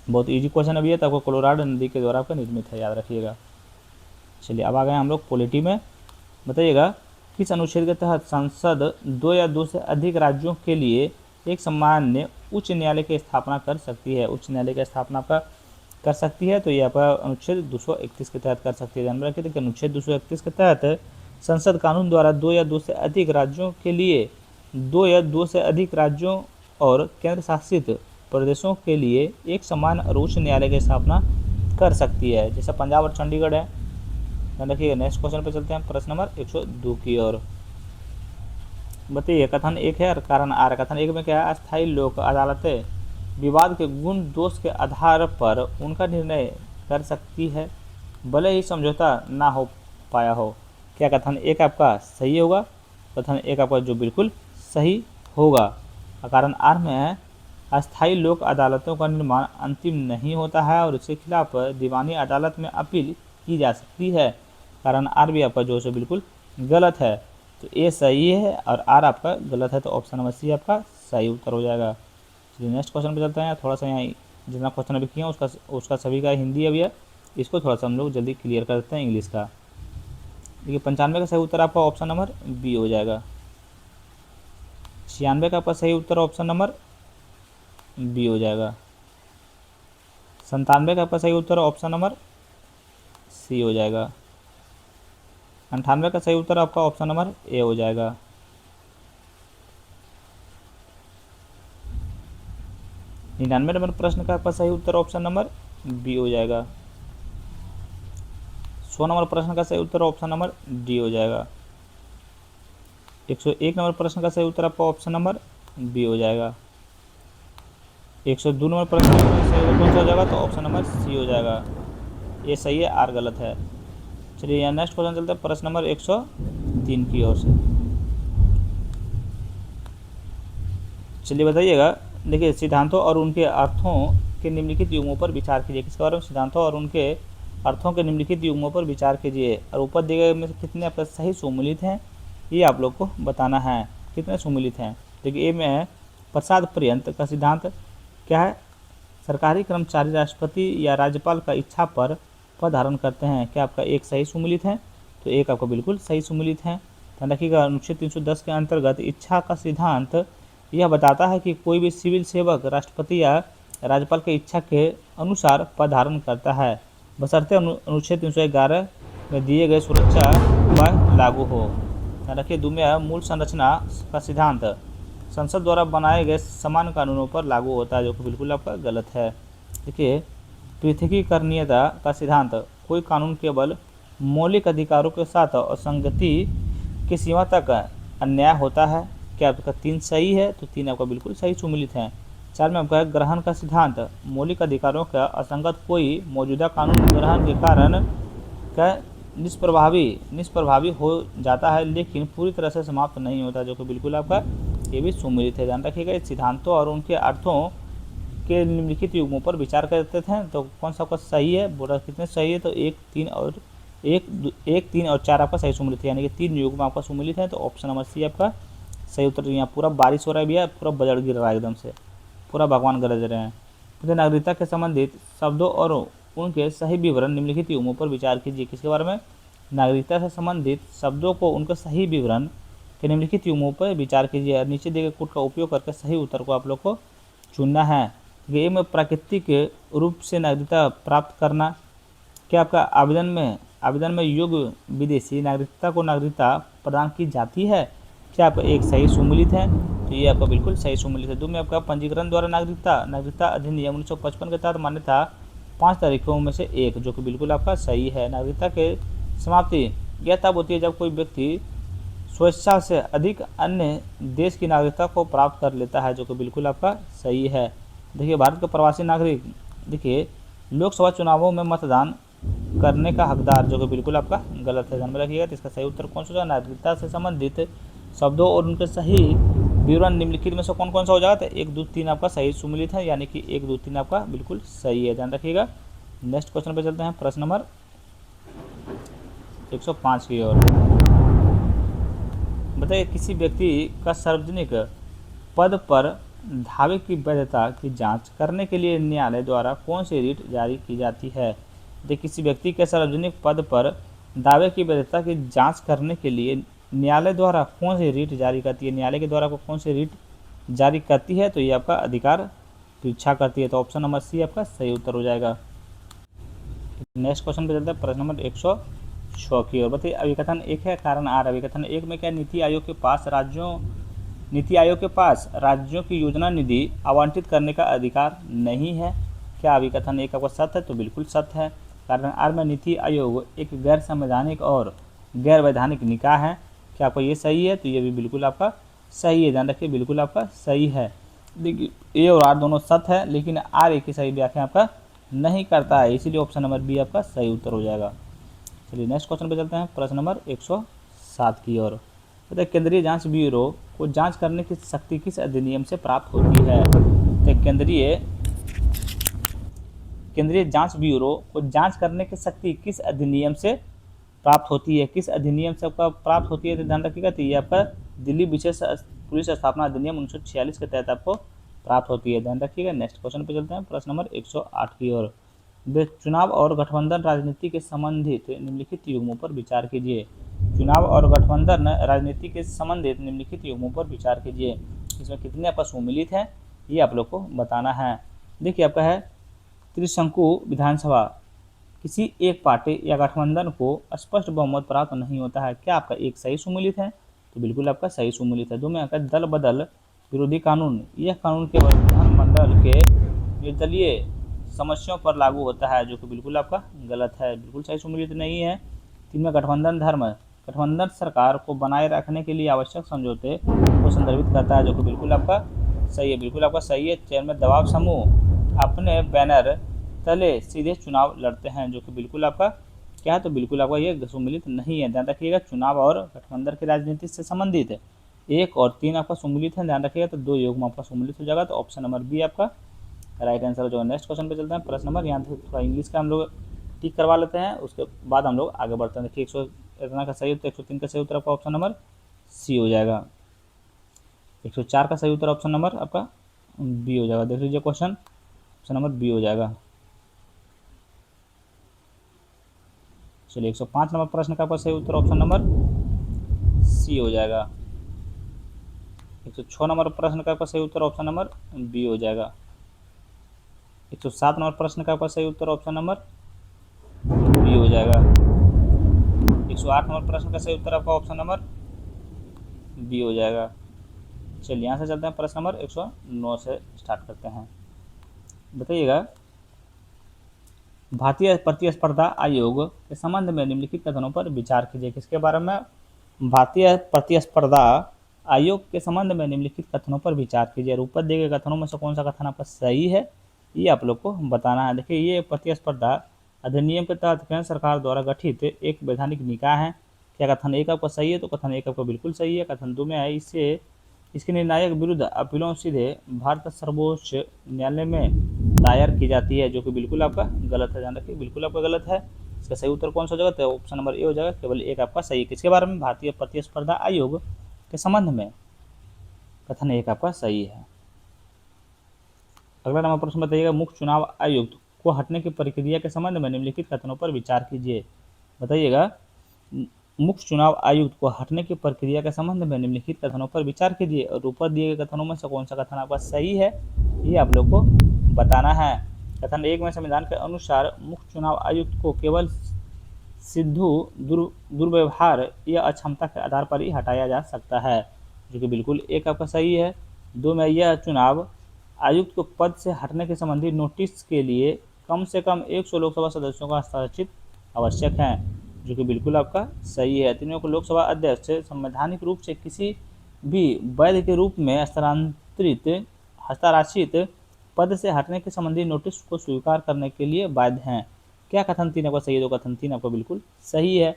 बहुत इजी क्वेश्चन अभी है, तो आपको कोलोराडो नदी के द्वारा आपका निर्मित है, याद रखिएगा। चलिए अब आ गए हम लोग पॉलिटी में। बताइएगा किस अनुच्छेद के तहत संसद 2 या 2 से अधिक राज्यों के लिए एक सामान्य उच्च न्यायालय की स्थापना कर सकती है। उच्च न्यायालय की स्थापना का कर सकती है, तो ये आपका अनुच्छेद 231 के तहत कर सकती है। ध्यान रखिए, देखिए अनुच्छेद 231 के तहत संसद कानून द्वारा 2 या 2 से अधिक राज्यों के लिए 2 या 2 से अधिक राज्यों और केंद्र शासित प्रदेशों के लिए एक समान और उच्च न्यायालय की स्थापना कर सकती है, जैसे पंजाब और चंडीगढ़ है। ध्यान रखिएगा। नेक्स्ट क्वेश्चन पे चलते हैं, प्रश्न नंबर 102 की ओर। बताइए कथन 1 है और कारण आर। कथन 1 में क्या है, अस्थायी लोक अदालतें विवाद के गुण दोष के आधार पर उनका निर्णय कर सकती है, भले ही समझौता ना हो पाया हो। क्या कथन 1 आपका सही होगा, कथन 1 आपका जो बिल्कुल सही होगा। कारण आर में है, अस्थायी लोक अदालतों का निर्माण अंतिम नहीं होता है और इसके खिलाफ दीवानी अदालत में अपील की जा सकती है। कारण आर भी आपका जो है बिल्कुल गलत है, तो ए सही है और आर आपका गलत है, तो ऑप्शन नंबर सी आपका सही उत्तर हो जाएगा। चलिए नेक्स्ट क्वेश्चन पे चलते हैं। थोड़ा सा यहाँ जितना क्वेश्चन अभी किया उसका सभी का हिंदी अभी है, इसको थोड़ा सा हम लोग जल्दी क्लियर कर देते हैं इंग्लिश का। देखिए 95 का सही उत्तर आपका ऑप्शन नंबर बी हो जाएगा। 96 का आपका सही उत्तर ऑप्शन नंबर बी हो जाएगा। 97 का आपका सही उत्तर ऑप्शन नंबर सी हो जाएगा। 98 का सही उत्तर आपका ऑप्शन नंबर ए हो जाएगा। 99 नंबर प्रश्न का आपका सही उत्तर ऑप्शन नंबर बी हो जाएगा। 100 नंबर प्रश्न का सही उत्तर ऑप्शन नंबर डी हो जाएगा। 101 नंबर प्रश्न का सही उत्तर आपका ऑप्शन नंबर बी हो जाएगा। 102 नंबर प्रश्न का सही उत्तर कौन सा हो जाएगा, तो ऑप्शन नंबर सी हो जाएगा। ये सही है, आर गलत है। चलिए यहाँ नेक्स्ट क्वेश्चन चलते हैं, प्रश्न नंबर 103 की ओर से। चलिए बताइएगा, देखिए सिद्धांतों और उनके अर्थों के निम्नलिखित युग्मों पर विचार कीजिए। किसके बारे में, सिद्धांतों और उनके अर्थों के निम्नलिखित युग्मों पर विचार कीजिए, और ऊपर दिए गए में से कितने आपका सही सम्मिलित हैं, ये आप लोग को बताना है कितने सम्मिलित हैं। देखिए ए में है, प्रसाद पर्यंत का सिद्धांत क्या है, सरकारी कर्मचारी राष्ट्रपति या राज्यपाल का इच्छा पर पद धारण करते हैं। क्या आपका एक सही सम्मिलित है, तो एक आपका बिल्कुल सही सम्मिलित है। ध्यान रखिएगा, अनुच्छेद 310 के अंतर्गत इच्छा का सिद्धांत यह बताता है कि कोई भी सिविल सेवक राष्ट्रपति या राज्यपाल की इच्छा के अनुसार पद धारण करता है, बशर्ते अनुच्छेद 311 में दिए गए सुरक्षा उपाय लागू हो। ध्यान रखिए, दूसरा मूल संरचना का सिद्धांत संसद द्वारा बनाए गए समान कानूनों पर लागू होता है, जो कि बिल्कुल आपका गलत है। देखिए पृथकीकरणीयता का सिद्धांत, कोई कानून केवल मौलिक अधिकारों के साथ असंगति की सीमा तक अन्याय होता है। क्या आपका 3 सही है, तो 3 आपका बिल्कुल सही सम्मिलित है। 4 में आपका ग्रहण का सिद्धांत, मौलिक अधिकारों का असंगत कोई मौजूदा कानून ग्रहण के कारण क्या निष्प्रभावी हो जाता है, लेकिन पूरी तरह से समाप्त नहीं होता, जो कि बिल्कुल आपका ये भी सम्मिलित है। ध्यान रखिएगा, इस सिद्धांतों और उनके अर्थों के निम्नलिखित युग्मों पर विचार करते थे, तो कौन सा आपका सही है, बोला कितने सही है, तो 1, 3 और 4 आपका सही सम्मिलित है, यानी कि 3 युग्म आपका सम्मिलित है, तो ऑप्शन नंबर सी आपका सही उत्तर। यहाँ पूरा बारिश हो रहा है भैया, पूरा बजड़ गिर रहा है एकदम से, पूरा भगवान गरज रहे हैं। तो नागरिकता के संबंधित शब्दों और उनके सही विवरण निम्नलिखित युग्मों पर विचार कीजिए। किसके बारे में, नागरिकता से संबंधित शब्दों को उनके सही विवरण के निम्नलिखित युग्मों पर विचार कीजिए, और नीचे दिए गए कोड का उपयोग करके सही उत्तर को आप लोग को चुनना है। ये में प्राकृतिक रूप से नागरिकता प्राप्त करना, क्या आपका आवेदन में योग्य विदेशी नागरिकता को नागरिकता प्रदान की जाती है। क्या आपका एक सही सम्मिलित है, तो ये आपका बिल्कुल सही सुमेलित है। दो में आपका पंजीकरण द्वारा नागरिकता अधिनियम 1955 के तहत मान्य था 5 तारीखों में से एक, जो कि बिल्कुल आपका सही है। नागरिकता के समाप्ति यह तब होती है जब कोई व्यक्ति स्वेच्छा से अधिक अन्य देश की नागरिकता को प्राप्त कर लेता है, जो कि बिल्कुल आपका सही है। देखिए, भारत के प्रवासी नागरिक, देखिए, लोकसभा चुनावों में मतदान करने का हकदार, जो कि बिल्कुल आपका गलत है, ध्यान में रखिएगा। तो इसका सही उत्तर कौन सा होगा? नागरिकता से संबंधित शब्दों और उनके सही विवरण निम्नलिखित में से कौन कौन सा हो जाएगा? तो 1, 2, 3 आपका सही सुमेलित है, यानी कि 1, 2, 3 आपका बिल्कुल सही है, ध्यान रखिएगा। नेक्स्ट क्वेश्चन पे चलते हैं, प्रश्न नंबर 105 की ओर। बताइए, किसी व्यक्ति का सार्वजनिक पद पर दावे की वैधता की जांच करने के लिए न्यायालय द्वारा कौन सी रीट जारी की जाती है? देखिए, किसी व्यक्ति के सार्वजनिक पद पर दावे की वैधता की जांच करने के लिए न्यायालय द्वारा कौन सी रीट जारी करती है? न्यायालय के द्वारा कौन सी रीट जारी करती है? तो ये आपका अधिकार परीक्षा करती है। तो ऑप्शन नंबर सी आपका सही उत्तर हो जाएगा। नेक्स्ट क्वेश्चन पे चलते हैं, प्रश्न नंबर 106 की ओर। बताइए, अभिकथन 1 है, कारण आर। अभिकथन 1 में क्या नीति आयोग के पास राज्यों की योजना निधि आवंटित करने का अधिकार नहीं है? क्या अभिकथन 1 आपका सत्य है? तो बिल्कुल सत्य है। कारण आर में नीति आयोग एक गैर संवैधानिक और गैर वैधानिक निकाय है। क्या आपको ये सही है? तो ये भी बिल्कुल आपका सही है, ध्यान रखिए, बिल्कुल आपका सही है। देखिए, ए और आर दोनों सत्य है, लेकिन आर एक की सही व्याख्या आपका नहीं करता है, इसीलिए ऑप्शन नंबर बी आपका सही उत्तर हो जाएगा। चलिए नेक्स्ट क्वेश्चन पे चलते हैं, प्रश्न नंबर 107 की ओर। बताइए, केंद्रीय जांच ब्यूरो को जांच करने की शक्ति किस अधिनियम से प्राप्त होती है? तो केंद्रीय जांच ब्यूरो को जांच करने की शक्ति किस अधिनियम से प्राप्त होती है? किस अधिनियम से आपका प्राप्त होती है? तो ध्यान रखिएगा, तो ये आपका दिल्ली विशेष पुलिस स्थापना अधिनियम 1946 के तहत आपको प्राप्त होती है, ध्यान रखिएगा। नेक्स्ट क्वेश्चन पे चलते हैं, प्रश्न नंबर 108 की ओर। चुनाव और गठबंधन राजनीति के संबंधित निम्नलिखित युग्मों पर विचार कीजिए। चुनाव और गठबंधन राजनीति के संबंधित निम्नलिखित युग्मों पर विचार कीजिए। इसमें कितने आपका सम्मिलित हैं, ये आप लोग को बताना है। देखिए, आपका है त्रिशंकु विधानसभा किसी एक पार्टी या गठबंधन को स्पष्ट बहुमत प्राप्त नहीं होता है। क्या आपका एक सही सम्मिलित है? तो बिल्कुल आपका सही सम्मिलित है। दो में आपका दल बदल विरोधी कानून, यह कानून केवल विधानमंडल के निर्दलीय समस्याओं पर लागू होता है, जो कि बिल्कुल आपका गलत है, बिल्कुल सही सम्मिलित नहीं है। 3 में गठबंधन धर्म, गठबंधन सरकार को बनाए रखने के लिए आवश्यक समझौते को संदर्भित करता है, जो कि बिल्कुल आपका सही है, बिल्कुल आपका सही है। 4 में दबाव समूह अपने बैनर तले सीधे चुनाव लड़ते हैं, जो कि बिल्कुल आपका क्या है? तो बिल्कुल आपका ये सम्मिलित नहीं है, ध्यान रखिएगा। चुनाव और गठबंधन की राजनीति से संबंधित 1 और 3 आपका सम्मिलित है, ध्यान रखिएगा। तो 2 युग्म आपका सम्मिलित हो जाएगा, तो ऑप्शन नंबर बी आपका राइट आंसर हो जाएगा। नेक्स्ट क्वेश्चन पे चलते हैं, प्रश्न नंबर, यहाँ थोड़ा इंग्लिश का हम लोग टिक करवा लेते हैं, उसके बाद हम लोग आगे बढ़ते हैं। देखिए, 100 का सही उत्तर, 103 का सही उत्तर आपका ऑप्शन नंबर सी हो जाएगा। 104 का सही उत्तर ऑप्शन नंबर आपका बी हो जाएगा। देख लीजिए क्वेश्चन, ऑप्शन नंबर बी हो जाएगा। चलिए, 105 नंबर प्रश्न का आपका सही उत्तर ऑप्शन नंबर सी हो जाएगा। 106 नंबर प्रश्न का आपका सही उत्तर ऑप्शन नंबर बी हो जाएगा। 107 नंबर प्रश्न का आपका सही उत्तर ऑप्शन नंबर बी हो जाएगा। 108 नंबर प्रश्न का सही उत्तर आपका ऑप्शन नंबर बी हो जाएगा। चलिए, यहाँ से चलते हैं, प्रश्न नंबर 109 से स्टार्ट करते हैं। बताइएगा, भारतीय प्रतिस्पर्धा आयोग के संबंध में निम्नलिखित कथनों पर विचार कीजिए। किसके बारे में? भारतीय प्रतिस्पर्धा आयोग के संबंध में निम्नलिखित कथनों पर विचार कीजिए। ऊपर दिए गए कथनों में से कौन सा कथन आपका सही है, ये आप लोग को बताना है। देखिए, ये प्रतिस्पर्धा अधिनियम के तहत केंद्र सरकार द्वारा गठित एक वैधानिक निकाय है। क्या कथन 1 आपका सही है? तो कथन 1 आपका बिल्कुल सही है। कथन 2 में है, इसके निर्णायक विरुद्ध अपीलों सीधे भारत सर्वोच्च न्यायालय में दायर की जाती है, जो कि बिल्कुल आपका गलत है, ध्यान रखिए, बिल्कुल आपका गलत है। इसका सही उत्तर कौन सा हो जाएगा? तो ऑप्शन नंबर ए हो जाएगा, केवल 1 आपका सही है। किसके बारे में? भारतीय प्रतिस्पर्धा आयोग के संबंध में कथन 1 आपका सही है। अगला नंबर प्रश्न बताइएगा, मुख्य चुनाव आयुक्त को हटने की प्रक्रिया के संबंध में निम्नलिखित कथनों पर विचार कीजिए। बताइएगा, मुख्य चुनाव आयुक्त को हटने की प्रक्रिया के संबंध में निम्नलिखित कथनों पर विचार कीजिए, और ऊपर दिए गए कथनों में से कौन सा कथन आपका सही है, ये आप लोग को बताना है। कथन 1 में संविधान के अनुसार मुख्य चुनाव आयुक्त को केवल सिद्धू दुर्व्यवहार या अक्षमता के आधार पर ही हटाया जा सकता है। जो कि बिल्कुल एक आपका सही है। 2 में यह चुनाव आयुक्त को पद से हटने के संबंधी नोटिस के लिए कम से कम 100 लोकसभा सदस्यों का हस्ताक्षर आवश्यक है, जो कि बिल्कुल आपका सही है। 3 को लोकसभा अध्यक्ष संवैधानिक रूप से किसी भी वैध के रूप में हस्ताक्षरित पद से हटने के संबंधी नोटिस को स्वीकार करने के लिए बाध्य हैं। क्या कथन 3 आपका सही है? तो कथन 3 आपका बिल्कुल सही है।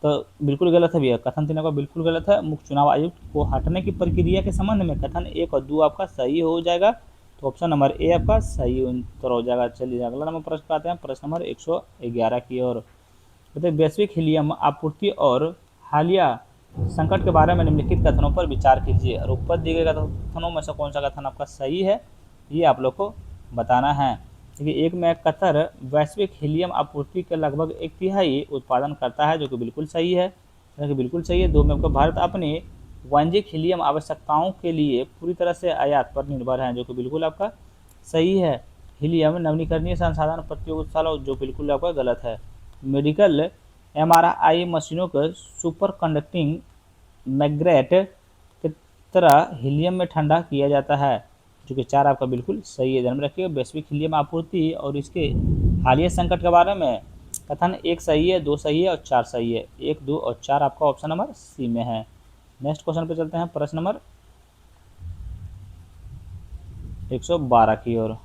तो बिल्कुल गलत है भैया, कथन 3 आपका बिल्कुल गलत है। मुख्य चुनाव आयुक्त को हटने की प्रक्रिया के संबंध में कथन 1 और 2 आपका सही हो जाएगा। तो ऑप्शन नंबर ए आपका सही उत्तर हो जाएगा। चलिए अगला नंबर प्रश्न पे आते हैं, प्रश्न नंबर 111 की ओर। कहते वैश्विक हीलियम आपूर्ति और हालिया संकट के बारे में निम्नलिखित कथनों पर विचार कीजिए और ऊपर दिए गए कथनों में से कौन सा कथन आपका सही है, ये आप लोग को बताना है। देखिए, एक में कतर वैश्विक हीलियम आपूर्ति के लगभग 1/3 उत्पादन करता है, जो कि बिल्कुल सही है, बिल्कुल सही है। 2 में आपका भारत अपनी वाणिज्यिक हीलियम आवश्यकताओं के लिए पूरी तरह से आयात पर निर्भर है, जो कि बिल्कुल आपका सही है। हीलियम नवीकरणीय संसाधन प्रयोगशाला, जो बिल्कुल आपका गलत है। मेडिकल MRI मशीनों को सुपर कंडक्टिंग मैग्नेट की तरह हीलियम में ठंडा किया जाता है, जो कि 4 आपका बिल्कुल सही है। ध्यान में रखिएगा, वैश्विक हीलियम आपूर्ति और इसके हालिया संकट के बारे में कथन 1 सही है, 2 सही है और 4 सही है। 1, 2 और 4 आपका ऑप्शन नंबर सी में है। नेक्स्ट क्वेश्चन पे चलते हैं, प्रश्न नंबर 112 की ओर।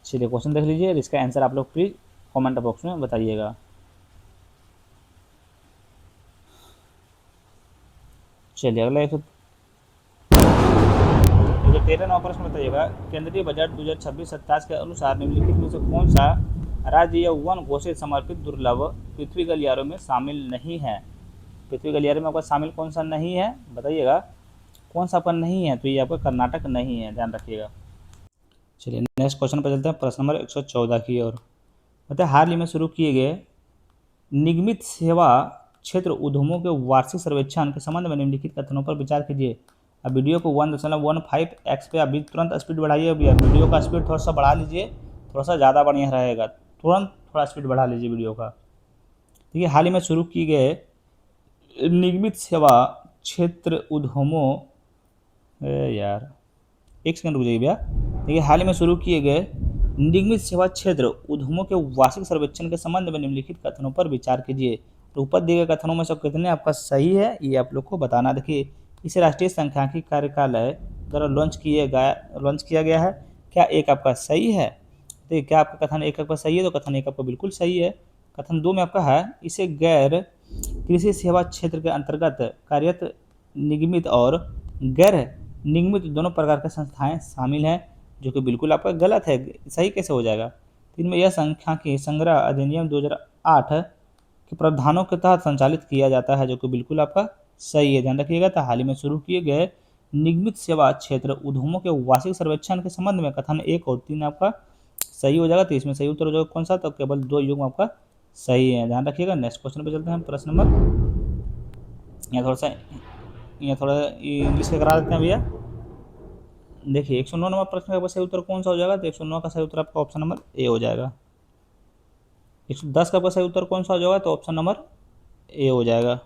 चलिए क्वेश्चन देख लीजिए, इसका आंसर आप लोग प्लीज कमेंट बॉक्स में बताइएगा। चलिए अगला 113 नंबर प्रश्न बताइएगा, केंद्रीय बजट 2026-27 के अनुसार निम्नलिखित में से कौन सा राज्य या वन घोषित समर्पित दुर्लभ पृथ्वी गलियारों में शामिल नहीं है? पृथ्वी गलियारों में आपका शामिल कौन सा नहीं है, बताइएगा कौन सा अपन नहीं है? तो ये आपका कर्नाटक नहीं है, ध्यान रखिएगा। चलिए नेक्स्ट क्वेश्चन पर चलते हैं, प्रश्न नंबर 114 की ओर। मतलब हाल ही में शुरू किए गए निगमित सेवा क्षेत्र उद्यमों के वार्षिक सर्वेक्षण के संबंध में निम्नलिखित कथनों पर विचार कीजिए। अब वीडियो को 1.15x पे अभी तुरंत स्पीड बढ़ाइए। अभी वीडियो का स्पीड थोड़ा सा बढ़ा लीजिए, थोड़ा सा ज़्यादा बढ़िया रहेगा। तुरंत थोड़ा स्पीड बढ़ा लीजिए वीडियो का। देखिए, हाल ही में शुरू किए गए निगमित सेवा क्षेत्र उद्यमों, यार एक सेकंड रुक जाइए भैया। देखिए, हाल ही में शुरू किए गए निगमित सेवा क्षेत्र उद्यमों के वार्षिक सर्वेक्षण के संबंध में निम्नलिखित कथनों पर विचार कीजिए। तो ऊपर दिए गए कथनों में से कितने आपका सही है, ये आप लोग को बताना। देखिए, इसे राष्ट्रीय सांख्यिकी कार्यालय द्वारा लॉन्च किया गया है। क्या एक आपका सही है? देखिए, क्या आपका कथन 1 आपका सही है? तो कथन 1 आपका बिल्कुल सही है। कथन 2 में आपका है, इसे गैर कृषि सेवा क्षेत्र के अंतर्गत कार्यरत निगमित और गैर निगमित दोनों प्रकार की संस्थाएं शामिल हैं, जो कि बिल्कुल आपका गलत है। सही कैसे हो जाएगा? 3 में यह सांख्यिकी संग्रह अधिनियम 2008 के प्रावधानों के तहत संचालित किया जाता है, जो कि बिल्कुल आपका सही है, ध्यान रखिएगा। तो हाल ही में शुरू किए गए निगमित सेवा क्षेत्र उद्यमों के वार्षिक सर्वेक्षण के संबंध में कथन 1 और 3 आपका सही हो जाएगा। तो इसमें सही उत्तर हो जाएगा कौन सा? तो केवल 2 युग्म आपका सही है, ध्यान रखिएगा। नेक्स्ट क्वेश्चन पे चलते हैं, प्रश्न नंबर, यहाँ थोड़ा इंग्लिश का करा देते हैं भैया। देखिए, 109 नंबर प्रश्न का सही उत्तर कौन सा हो जाएगा? तो 109 का सही उत्तर आपका ऑप्शन नंबर ए हो जाएगा। 110 का सही उत्तर कौन सा हो जाएगा? तो ऑप्शन नंबर ए हो जाएगा।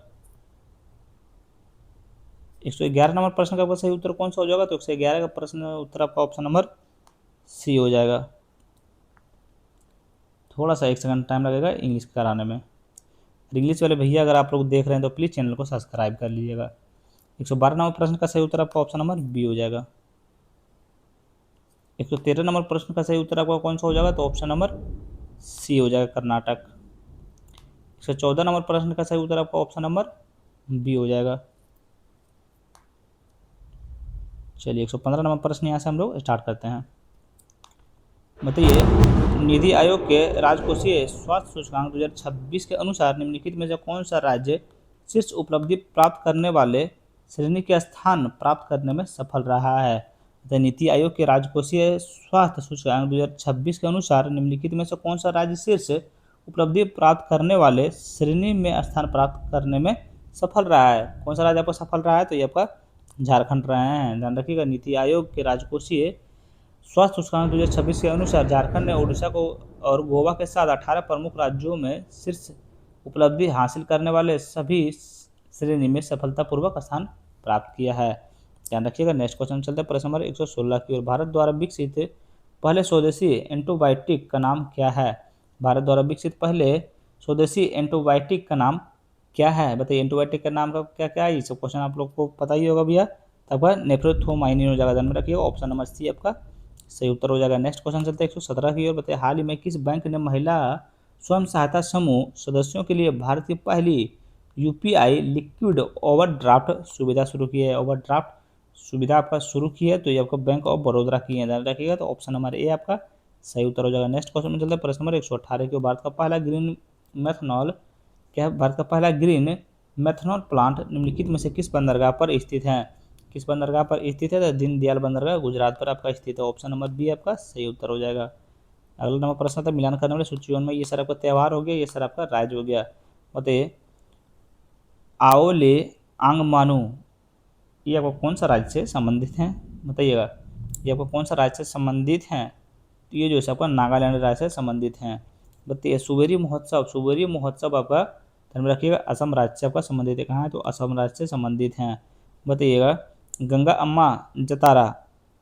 111 नंबर प्रश्न का सही उत्तर कौन सा हो जाएगा? तो 111 का प्रश्न उत्तर आपका ऑप्शन नंबर सी हो जाएगा। थोड़ा सा 1 सेकंड टाइम लगेगा इंग्लिश कराने में। इंग्लिश वाले भैया अगर आप लोग देख रहे हैं तो प्लीज़ चैनल को सब्सक्राइब कर लीजिएगा। 112 नंबर प्रश्न का सही उत्तर आपका ऑप्शन नंबर बी हो जाएगा। 113 नंबर प्रश्न का सही उत्तर आपका कौन सा हो जाएगा? तो ऑप्शन नंबर सी हो जाएगा, कर्नाटक। 114 नंबर प्रश्न का सही उत्तर आपका ऑप्शन नंबर बी हो जाएगा। चलिए 115 नंबर प्रश्न यहाँ से हम लोग स्टार्ट करते हैं। बताइए, नीति आयोग के राजकोषीय स्वास्थ्य सूचकांक 2026 के अनुसार निम्नलिखित में से कौन सा राज्य शीर्ष उपलब्धि प्राप्त करने वाले श्रेणी के स्थान प्राप्त करने में सफल रहा है? नीति आयोग के राजकोषीय स्वास्थ्य सूचकांक 2026 के अनुसार निम्नलिखित में से कौन सा राज्य शीर्ष उपलब्धि प्राप्त करने वाले श्रेणी में स्थान प्राप्त करने में सफल रहा है? कौन सा राज्य आपका सफल रहा है? तो ये आपका झारखंड रहे हैं, ध्यान रखिएगा। नीति आयोग के राजकोषीय स्वास्थ्य सूचकांक 2026 के अनुसार झारखंड ने उड़ीसा को और गोवा के साथ 18 प्रमुख राज्यों में शीर्ष उपलब्धि हासिल करने वाले सभी श्रेणी में सफलतापूर्वक स्थान प्राप्त किया है। ध्यान रखिएगा। नेक्स्ट क्वेश्चन चलते हैं प्रश्न नंबर 116 की ओर। भारत द्वारा विकसित पहले स्वदेशी एंटीबायोटिक का नाम क्या है? भारत द्वारा विकसित पहले स्वदेशी एंटीबायोटिक का नाम क्या है? बताइए एंटीबायोटिक का नाम का क्या क्या है? ये सब क्वेश्चन आप लोग को पता ही होगा भैया। आपका नेफ्रोथोमाइनिन हो जाएगा, ध्यान में रखिएगा। ऑप्शन नंबर सी आपका सही उत्तर हो जाएगा। नेक्स्ट क्वेश्चन चलते हैं 117 की ओर। बताइए हाल ही में किस बैंक ने महिला स्वयं सहायता समूह सदस्यों के लिए भारत की पहली यूपीआई लिक्विड ओवरड्राफ्ट सुविधा शुरू की है? ओवरड्राफ्ट सुविधा आपका शुरू की है तो ये आपका बैंक ऑफ बड़ौदा की है, ध्यान रखिएगा। तो ऑप्शन नंबर ए आपका सही उत्तर हो जाएगा। नेक्स्ट क्वेश्चन में चलते हैं प्रश्न नंबर 118 की ओर। भारत का पहला ग्रीन मेथनॉल क्या है? भारत का पहला ग्रीन मेथनॉल प्लांट निम्नलिखित में से किस बंदरगाह पर स्थित है? किस बंदरगाह पर स्थित है? तो दीनदयाल बंदरगाह गुजरात पर आपका स्थित है। ऑप्शन नंबर बी आपका सही उत्तर हो जाएगा। अगला नंबर प्रश्न था मिलान करने वाले सूची में। ये सर आपका त्यौहार हो गया, ये सर आपका राज्य हो गया। बताइए आओले आंगमानू ये आपको कौन सा राज्य से संबंधित हैं? बताइएगा ये आपको कौन सा राज्य से संबंधित हैं? तो ये जो है आपका नागालैंड राज्य से संबंधित हैं। बताइए सुवेरी महोत्सव आपका ध्यान में रखिएगा असम राज्य से आपका संबंधित है। कहाँ है? तो असम राज्य से संबंधित हैं। बताइएगा गंगा अम्मा जतारा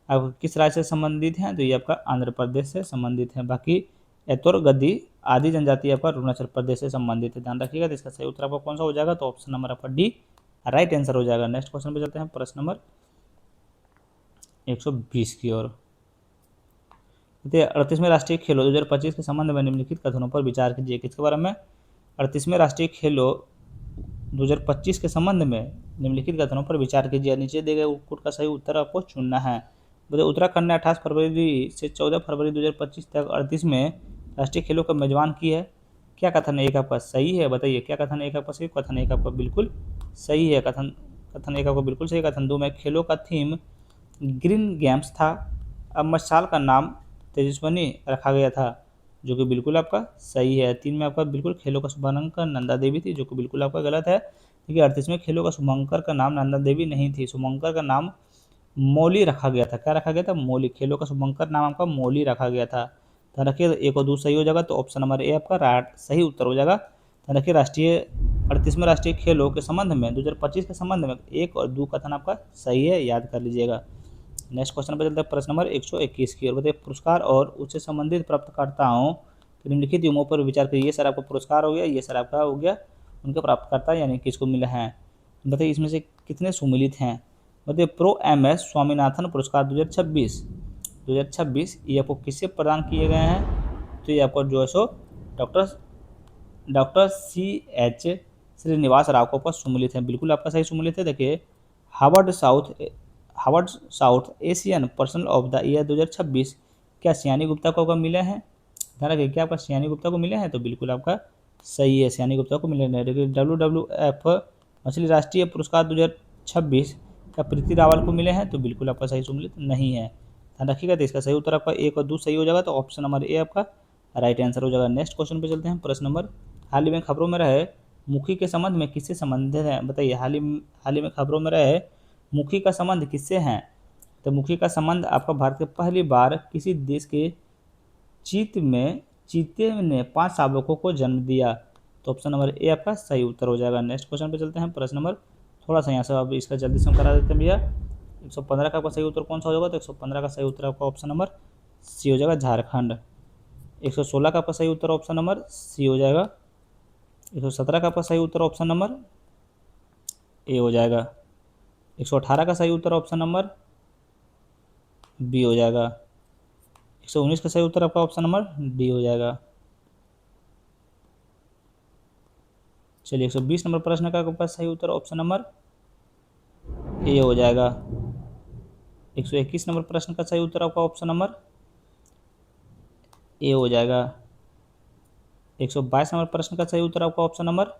आप किस राज्य से संबंधित हैं? तो ये आपका आंध्र प्रदेश से संबंधित है। बाकी एतोर गद्दी आदि जनजाति आपका अरुणाचल प्रदेश से संबंधित है, ध्यान रखिएगा। तो इसका सही उत्तर आपका कौन सा हो जाएगा? तो ऑप्शन नंबर आपका डी राइट आंसर हो जाएगा। नेक्स्ट क्वेश्चन पे चलते हैं प्रश्न नंबर 120 की ओर। 38वें राष्ट्रीय खेलों 2025 के संबंध में निम्नलिखित कथनों पर विचार कीजिए। किसके बारे में? 38वें राष्ट्रीय खेलों 2025 के संबंध में निम्नलिखित कथनों पर विचार कीजिए। नीचे दिए गए उत्तर का सही उत्तर आपको चुनना है। बताइए उत्तराखंड ने 28 फरवरी से 14 फरवरी 2025 तक 38वें राष्ट्रीय खेलों का मेजबान की है। क्या कथन एक आपका सही है? बताइए क्या कथन एक आपका सही? कथन एक आपका बिल्कुल सही है। कथन एक आपका बिल्कुल सही। कथन दो में खेलों का थीम ग्रीन गेम्स था। अब मशाल का नाम तेजस्विनी रखा गया था, जो कि बिल्कुल आपका सही है। 3 में आपका बिल्कुल खेलों का शुभारंकर नंदा देवी थी, जो कि बिल्कुल आपका गलत है। देखिए 38वें खेलों का शुभंकर का नाम नंदा देवी नहीं थी, शुभंकर का नाम मौली रखा गया था। क्या रखा गया था? मौली। खेलों का शुभंकर नाम आपका मौली रखा गया था। ध्यान रखिए एक और दो सही हो जाएगा तो ऑप्शन नंबर ए आपका राइट सही उत्तर हो जाएगा। ध्यान रखिए 38वें राष्ट्रीय खेलों के संबंध में 2025 के संबंध में एक और दो कथन आपका सही है, याद कर लीजिएगा। नेक्स्ट क्वेश्चन पर चलते हैं प्रश्न नंबर 121 की ओर। बताइए पुरस्कार और उससे संबंधित प्राप्तकर्ताओं के निम्नलिखित युगों पर विचार करिए। ये सर आपका पुरस्कार हो गया, ये सर आपका हो गया उनके प्राप्तकर्ता यानी किसको मिला है। बताइए इसमें से कितने सुमिलित हैं? बताइए प्रो एम एस स्वामीनाथन पुरस्कार 2026 ये आपको किससे प्रदान किए गए हैं? तो ये आपको जो है so doctor CH Srinivas Rao को पर सुमिलित है। बिल्कुल आपका सही सुमिलित है। देखिए Harvard south Asian person of the year 2026 क्या सियानी गुप्ता को आपका मिले हैं? ध्यान रखिए क्या आपका सियानी गुप्ता को मिले हैं? तो बिल्कुल आपका सही है, सियानी गुप्ता को मिले हैं। देखिए WWF मछली राष्ट्रीय पुरस्कार 2026 क्या प्रीति रावल को मिले हैं? तो बिल्कुल आपका सही सुमिलित नहीं है, ध्यान रखिएगा। तो इसका सही उत्तर आपका एक और दो सही हो जाएगा तो ऑप्शन नंबर ए आपका राइट आंसर हो जाएगा। नेक्स्ट क्वेश्चन पे चलते हैं प्रश्न नंबर हाल ही में खबरों में रहे मुखी के संबंध में किससे संबंधित है? बताइए हाल ही में खबरों में रहे मुखी का संबंध किससे है? तो मुखी का संबंध आपका भारत के पहली बार किसी देश के चीते ने 5 शावकों को जन्म दिया। तो ऑप्शन नंबर ए आपका सही उत्तर हो जाएगा। नेक्स्ट क्वेश्चन पे चलते हैं प्रश्न नंबर थोड़ा सा यहाँ से अब इसका जल्दी से हम करा देते हैं भैया। 115 का आपका सही उत्तर कौन सा हो जाएगा? तो 115 का सही उत्तर आपका ऑप्शन नंबर सी हो जाएगा झारखंड। 116 का आपका सही उत्तर ऑप्शन नंबर सी हो जाएगा। 117 का आपका सही उत्तर ऑप्शन नंबर ए हो जाएगा। 118 का सही उत्तर ऑप्शन नंबर बी हो जाएगा। 119 का सही उत्तर आपका ऑप्शन नंबर डी हो जाएगा। चलिए 120 नंबर प्रश्न का आपका सही उत्तर ऑप्शन नंबर ए हो जाएगा। 121 नंबर प्रश्न का सही उत्तर आपका ऑप्शन नंबर ए हो जाएगा। 122 नंबर प्रश्न का सही उत्तर आपका ऑप्शन नंबर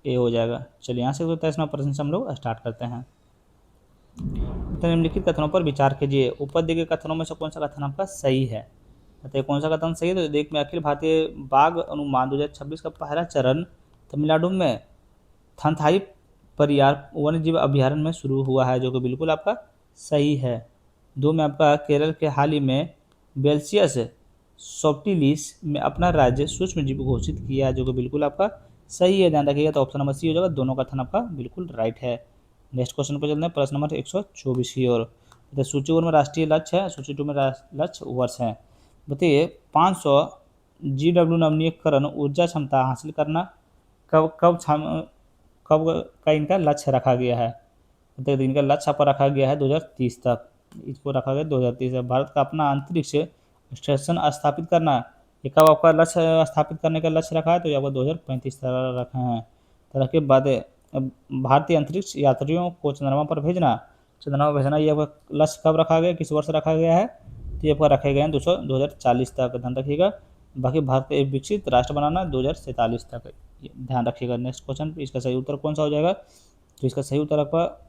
ए हो जाएगा। चलिए यहाँ से 123 नंबर प्रश्न से हम लोग स्टार्ट करते हैं। तो निम्नलिखित कथनों पर विचार कीजिए। ऊपर दिए गए कथनों में से कौन सा कथन आपका सही है? बताइए कौन सा कथन सही है? तो देख में अखिल भारतीय बाघ अनुमान 2026 का पहला चरण तमिलनाडु में थंथाई परियार वन्यजीव अभ्यारण्य में शुरू हुआ है, जो कि बिल्कुल आपका सही है। 2 में आपका केरल के हाल ही में बेल्सियस सॉफ्टिलिस में अपना राज्य सूक्ष्म जीव घोषित किया, जो कि बिल्कुल आपका सही है, ध्यान रखिएगा। तो ऑप्शन नंबर सी हो जाएगा, दोनों का कथन आपका बिल्कुल राइट है। नेक्स्ट क्वेश्चन पर चलते हैं, प्रश्न नंबर 124 की ओर। बताइए सूची 1 में राष्ट्रीय लक्ष्य है, सूची 2 में लक्ष्य वर्ष है। बताइए 500 GW नवीनीकरण ऊर्जा क्षमता हासिल करना कब कब कब का इनका लक्ष्य रखा गया है। बताइए इनका लक्ष्य आपका रखा गया है 2030 तक, इसको रखा गया 2030 तक। भारत का अपना अंतरिक्ष स्टेशन स्थापित करना, ये कब आपका लक्ष्य स्थापित करने का लक्ष्य रखा है, तो ये आपका 2035 तक रखे हैं। तो रखिए बाद भारतीय अंतरिक्ष यात्रियों को चंद्रमा पर भेजना, चंद्रमा पर भेजना, ये आपका लक्ष्य कब रखा गया, किस वर्ष रखा गया है, तो ये आपका रखे गए हैं 2040 तक, ध्यान रखिएगा। बाकी भारत को एक विकसित राष्ट्र बनाना 2047 तक, ध्यान रखिएगा। नेक्स्ट क्वेश्चन, इसका सही उत्तर कौन सा हो जाएगा, तो इसका सही उत्तर आपका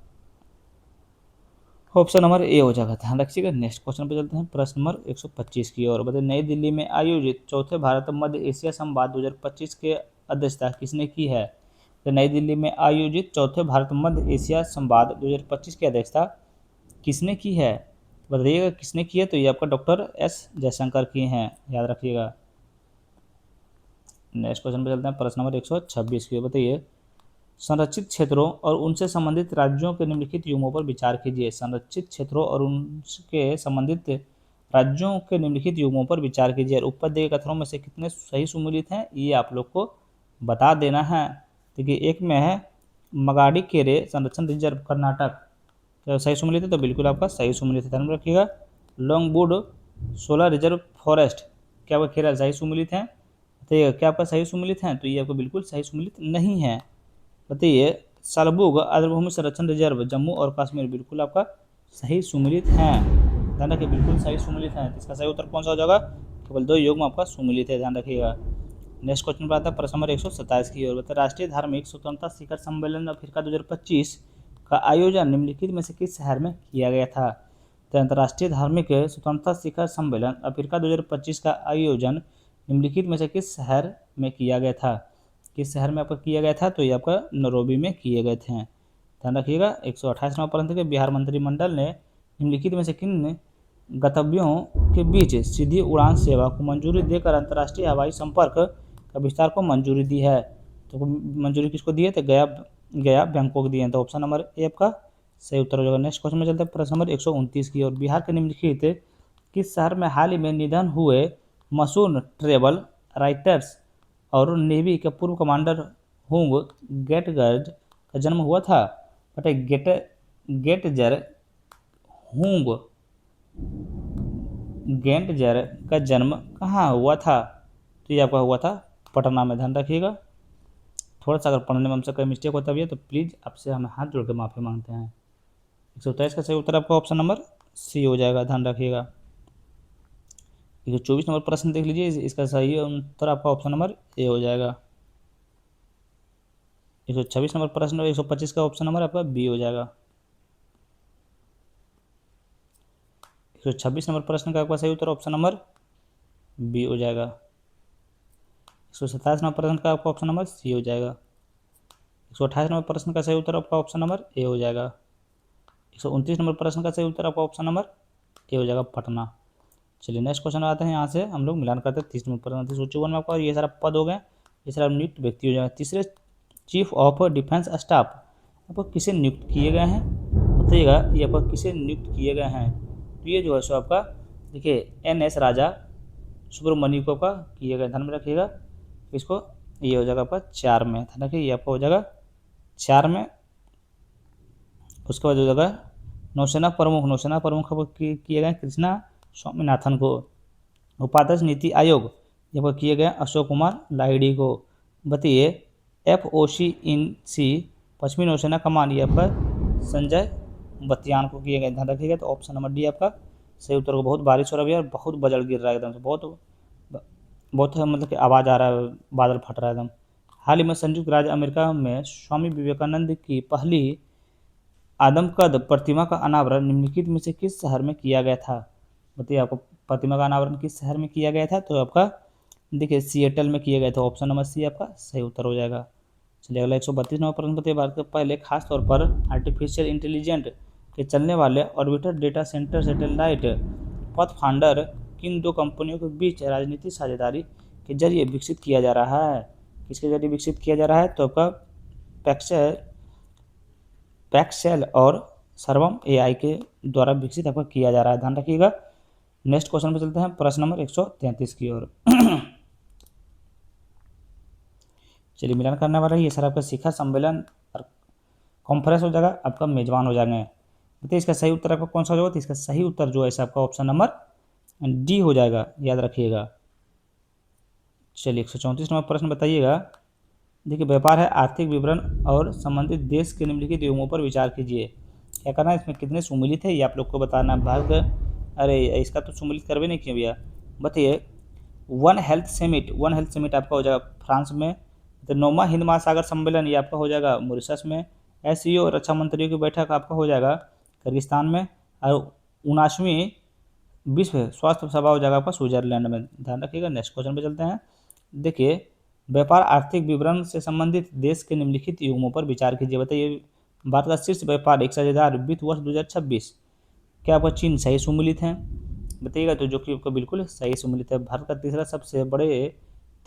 ऑप्शन नंबर ए हो जाएगा, ध्यान रखिएगा। नेक्स्ट क्वेश्चन पे चलते हैं, प्रश्न नंबर 125 की ओर। बताइए नई दिल्ली में आयोजित चौथे भारत मध्य एशिया संवाद 2025 के अध्यक्षता किसने की है। तो नई दिल्ली में आयोजित चौथे भारत मध्य एशिया संवाद 2025 की अध्यक्षता किसने की है, बताइएगा किसने की है, तो ये आपका डॉक्टर एस जयशंकर की हैं, याद रखिएगा। नेक्स्ट क्वेश्चन पे चलते हैं, प्रश्न नंबर 126 की। बताइए संरक्षित क्षेत्रों और उनसे संबंधित राज्यों के निम्नलिखित युग्मों पर विचार कीजिए। संरक्षित क्षेत्रों और उनके संबंधित राज्यों के निम्नलिखित युग्मों पर विचार कीजिए। ऊपर दिए गए कथनों में से कितने सही सुमेलित हैं, ये आप लोग को बता देना है। देखिए एक में है मगाडी केरे संरक्षण रिजर्व कर्नाटक, क्या सही सुमेलित है, तो बिल्कुल आपका सही सुमेलित है, ध्यान रखिएगा। लॉन्गवुड सोलर रिजर्व फॉरेस्ट, क्या आपका केरल सही सुमेलित है, तो क्या आपका सही सुमेलित है, तो ये आपको बिल्कुल सही सुमेलित नहीं है। बताइए सालबुग आर्द्रभूमि संरक्षण रिजर्व जम्मू और कश्मीर, बिल्कुल आपका सही सुमेलित है, ध्यान रखिए बिल्कुल सही सुमेलित है। इसका सही उत्तर कौन सा हो जाएगा, केवल 2 युग्म आपका सुमेलित है, ध्यान रखिएगा। नेक्स्ट क्वेश्चन पर आता है, प्रश्न नंबर 127 की ओर। बताइए राष्ट्रीय धार्मिक स्वतंत्रता शिखर सम्मेलन अफ्रीका 2025 का आयोजन निम्नलिखित में से किस शहर में किया गया था। तो अंतर्राष्ट्रीय धार्मिक स्वतंत्रता शिखर सम्मेलन अफ्रीका 2025 का आयोजन निम्नलिखित में से किस शहर में किया गया था, किस शहर में आपका किया गया था, तो ये आपका नैरोबी में किए गए थे, ध्यान रखिएगा। 128वां प्रश्न के बिहार मंत्रिमंडल ने निम्नलिखित में से किन गंतव्यों के बीच सीधी उड़ान सेवा को मंजूरी देकर अंतर्राष्ट्रीय हवाई संपर्क का विस्तार को मंजूरी दी है। तो मंजूरी किसको दी है, तो गया बैंकॉक दिए हैं, तो ऑप्शन नंबर ए आपका सही उत्तर हो जाएगा। नेक्स्ट क्वेश्चन में चलते हैं, प्रश्न नंबर 129 की ओर। बिहार के निम्नलिखित किस शहर में हाल ही में निधन हुए मशहूर ट्रेवल राइटर्स और नेवी के पूर्व कमांडर हुंग गेटगर्ज का जन्म हुआ था। बट गेटजर हुंग गेटजर का जन्म कहाँ हुआ था, तो ये आपका हुआ था पटना में, ध्यान रखिएगा। थोड़ा सा अगर पढ़ने में हमसे कोई मिस्टेक होता भी है तो प्लीज़ आपसे हम हाथ जोड़ के माफ़ी मांगते हैं। 123 का सही उत्तर आपका ऑप्शन नंबर सी हो जाएगा, ध्यान रखिएगा। 124 नंबर प्रश्न देख लीजिए, इसका सही उत्तर आपका ऑप्शन नंबर ए हो जाएगा। 126 नंबर प्रश्न और 125 का ऑप्शन नंबर आपका बी हो जाएगा। 126 नंबर प्रश्न का आपका सही उत्तर ऑप्शन नंबर बी हो जाएगा। 127 नंबर प्रश्न का आपका ऑप्शन नंबर सी हो जाएगा। 128 नंबर प्रश्न का सही उत्तर आपका ऑप्शन नंबर ए हो जाएगा। 129 नंबर प्रश्न का सही उत्तर आपका ऑप्शन नंबर ए हो जाएगा पटना। चलिए नेक्स्ट क्वेश्चन आते हैं, यहाँ से हम लोग मिलान करते हैं 30 नंबर प्रश्न। सूची 1 में आपका ये सारा पद हो गए, ये सारा नियुक्त व्यक्ति हो जाएगा। तीसरे चीफ ऑफ डिफेंस स्टाफ आपको किसे नियुक्त किए गए हैं, बताइएगा ये आपका किसे नियुक्त किए गए हैं, तो ये जो है सो आपका देखिए NS राजा सुब्रमण्यम को आपका किए गए, ध्यान में रखिएगा। इसको ये हो जाएगा आपका 4 में, ध्यान रखिए ये आपका हो जाएगा 4 में। उसके बाद हो जाएगा नौसेना प्रमुख किए गए कृष्णा स्वामीनाथन को। उपाध्यक्ष नीति आयोग ये आपका किए गए अशोक कुमार लाहिड़ी को। बताइए FOC इन सी पश्चिमी नौसेना कमान ये आपका संजय बतियान को किए गए, ध्यान रखिएगा। तो ऑप्शन नंबर डी आपका सही उत्तर को। बहुत बारिश हो रहा है और बहुत बजल गिर रहा है एकदम से, बहुत मतलब कि आवाज़ आ रहा है, बादल फट रहा है एकदम। हाल ही में संयुक्त राज्य अमेरिका में स्वामी विवेकानंद की पहली आदमकद प्रतिमा का अनावरण निम्नलिखित में से किस शहर में किया गया था, बताइए आपको प्रतिमा का अनावरण किस शहर में किया गया था, तो आपका देखिए सिएटल में किया गया था, ऑप्शन नंबर सी आपका सही उत्तर हो जाएगा। चलिए अगला 132 नंबर प्रश्न बताइए भारत के पहले खास तौर पर आर्टिफिशियल इंटेलिजेंट के चलने वाले orbiter data centre satellite pathfinder किन 2 कंपनियों के बीच राजनीतिक साझेदारी के जरिए विकसित किया जा रहा है, किसके जरिए विकसित किया जा रहा है, तो आपका पैक्सेल पैक्सेल और सर्वम एआई के द्वारा विकसित आपका किया जा रहा है, ध्यान रखिएगा। नेक्स्ट क्वेश्चन पे चलते हैं, प्रश्न नंबर 133 की ओर। चलिए मिलान करने वाला है ये सर आपका शिखर सम्मेलन और कॉन्फ्रेंस हो जाएगा, आपका मेजबान हो जाएंगे। बताइए इसका सही उत्तर आपका कौन सा होगा, तो इसका सही उत्तर जो है आपका ऑप्शन नंबर डी हो जाएगा, याद रखिएगा। चलिए 134 नंबर प्रश्न बताइएगा। देखिए व्यापार है आर्थिक विवरण और संबंधित देश के निम्नलिखित नियमों पर विचार कीजिए। क्या करना है, इसमें कितने सम्मिलित है ये आप लोग को बताना है। भारत, अरे इसका तो सम्मिलित करवे नहीं किया भैया। बताइए वन हेल्थ समिट आपका हो जाएगा फ्रांस में। तो 9वां हिंद महासागर सम्मेलन ये आपका हो जाएगा मॉरिशस में। एससीओ रक्षा मंत्रियों की बैठक आपका हो जाएगा किर्गिस्तान में। और 79वीं विश्व स्वास्थ्य सभा हो जाएगा आपका स्विट्जरलैंड में, ध्यान रखिएगा। नेक्स्ट क्वेश्चन पे चलते हैं। देखिए व्यापार आर्थिक विवरण से संबंधित देश के निम्नलिखित युग्मों पर विचार कीजिए। बताइए भारत का शीर्ष व्यापारिक साझेदार वित्त वर्ष 2026 क्या आपका चीन सही सम्मिलित है, बताइएगा। तो जो कि आपका बिल्कुल सही सम्मिलित है। भारत का तीसरा सबसे बड़े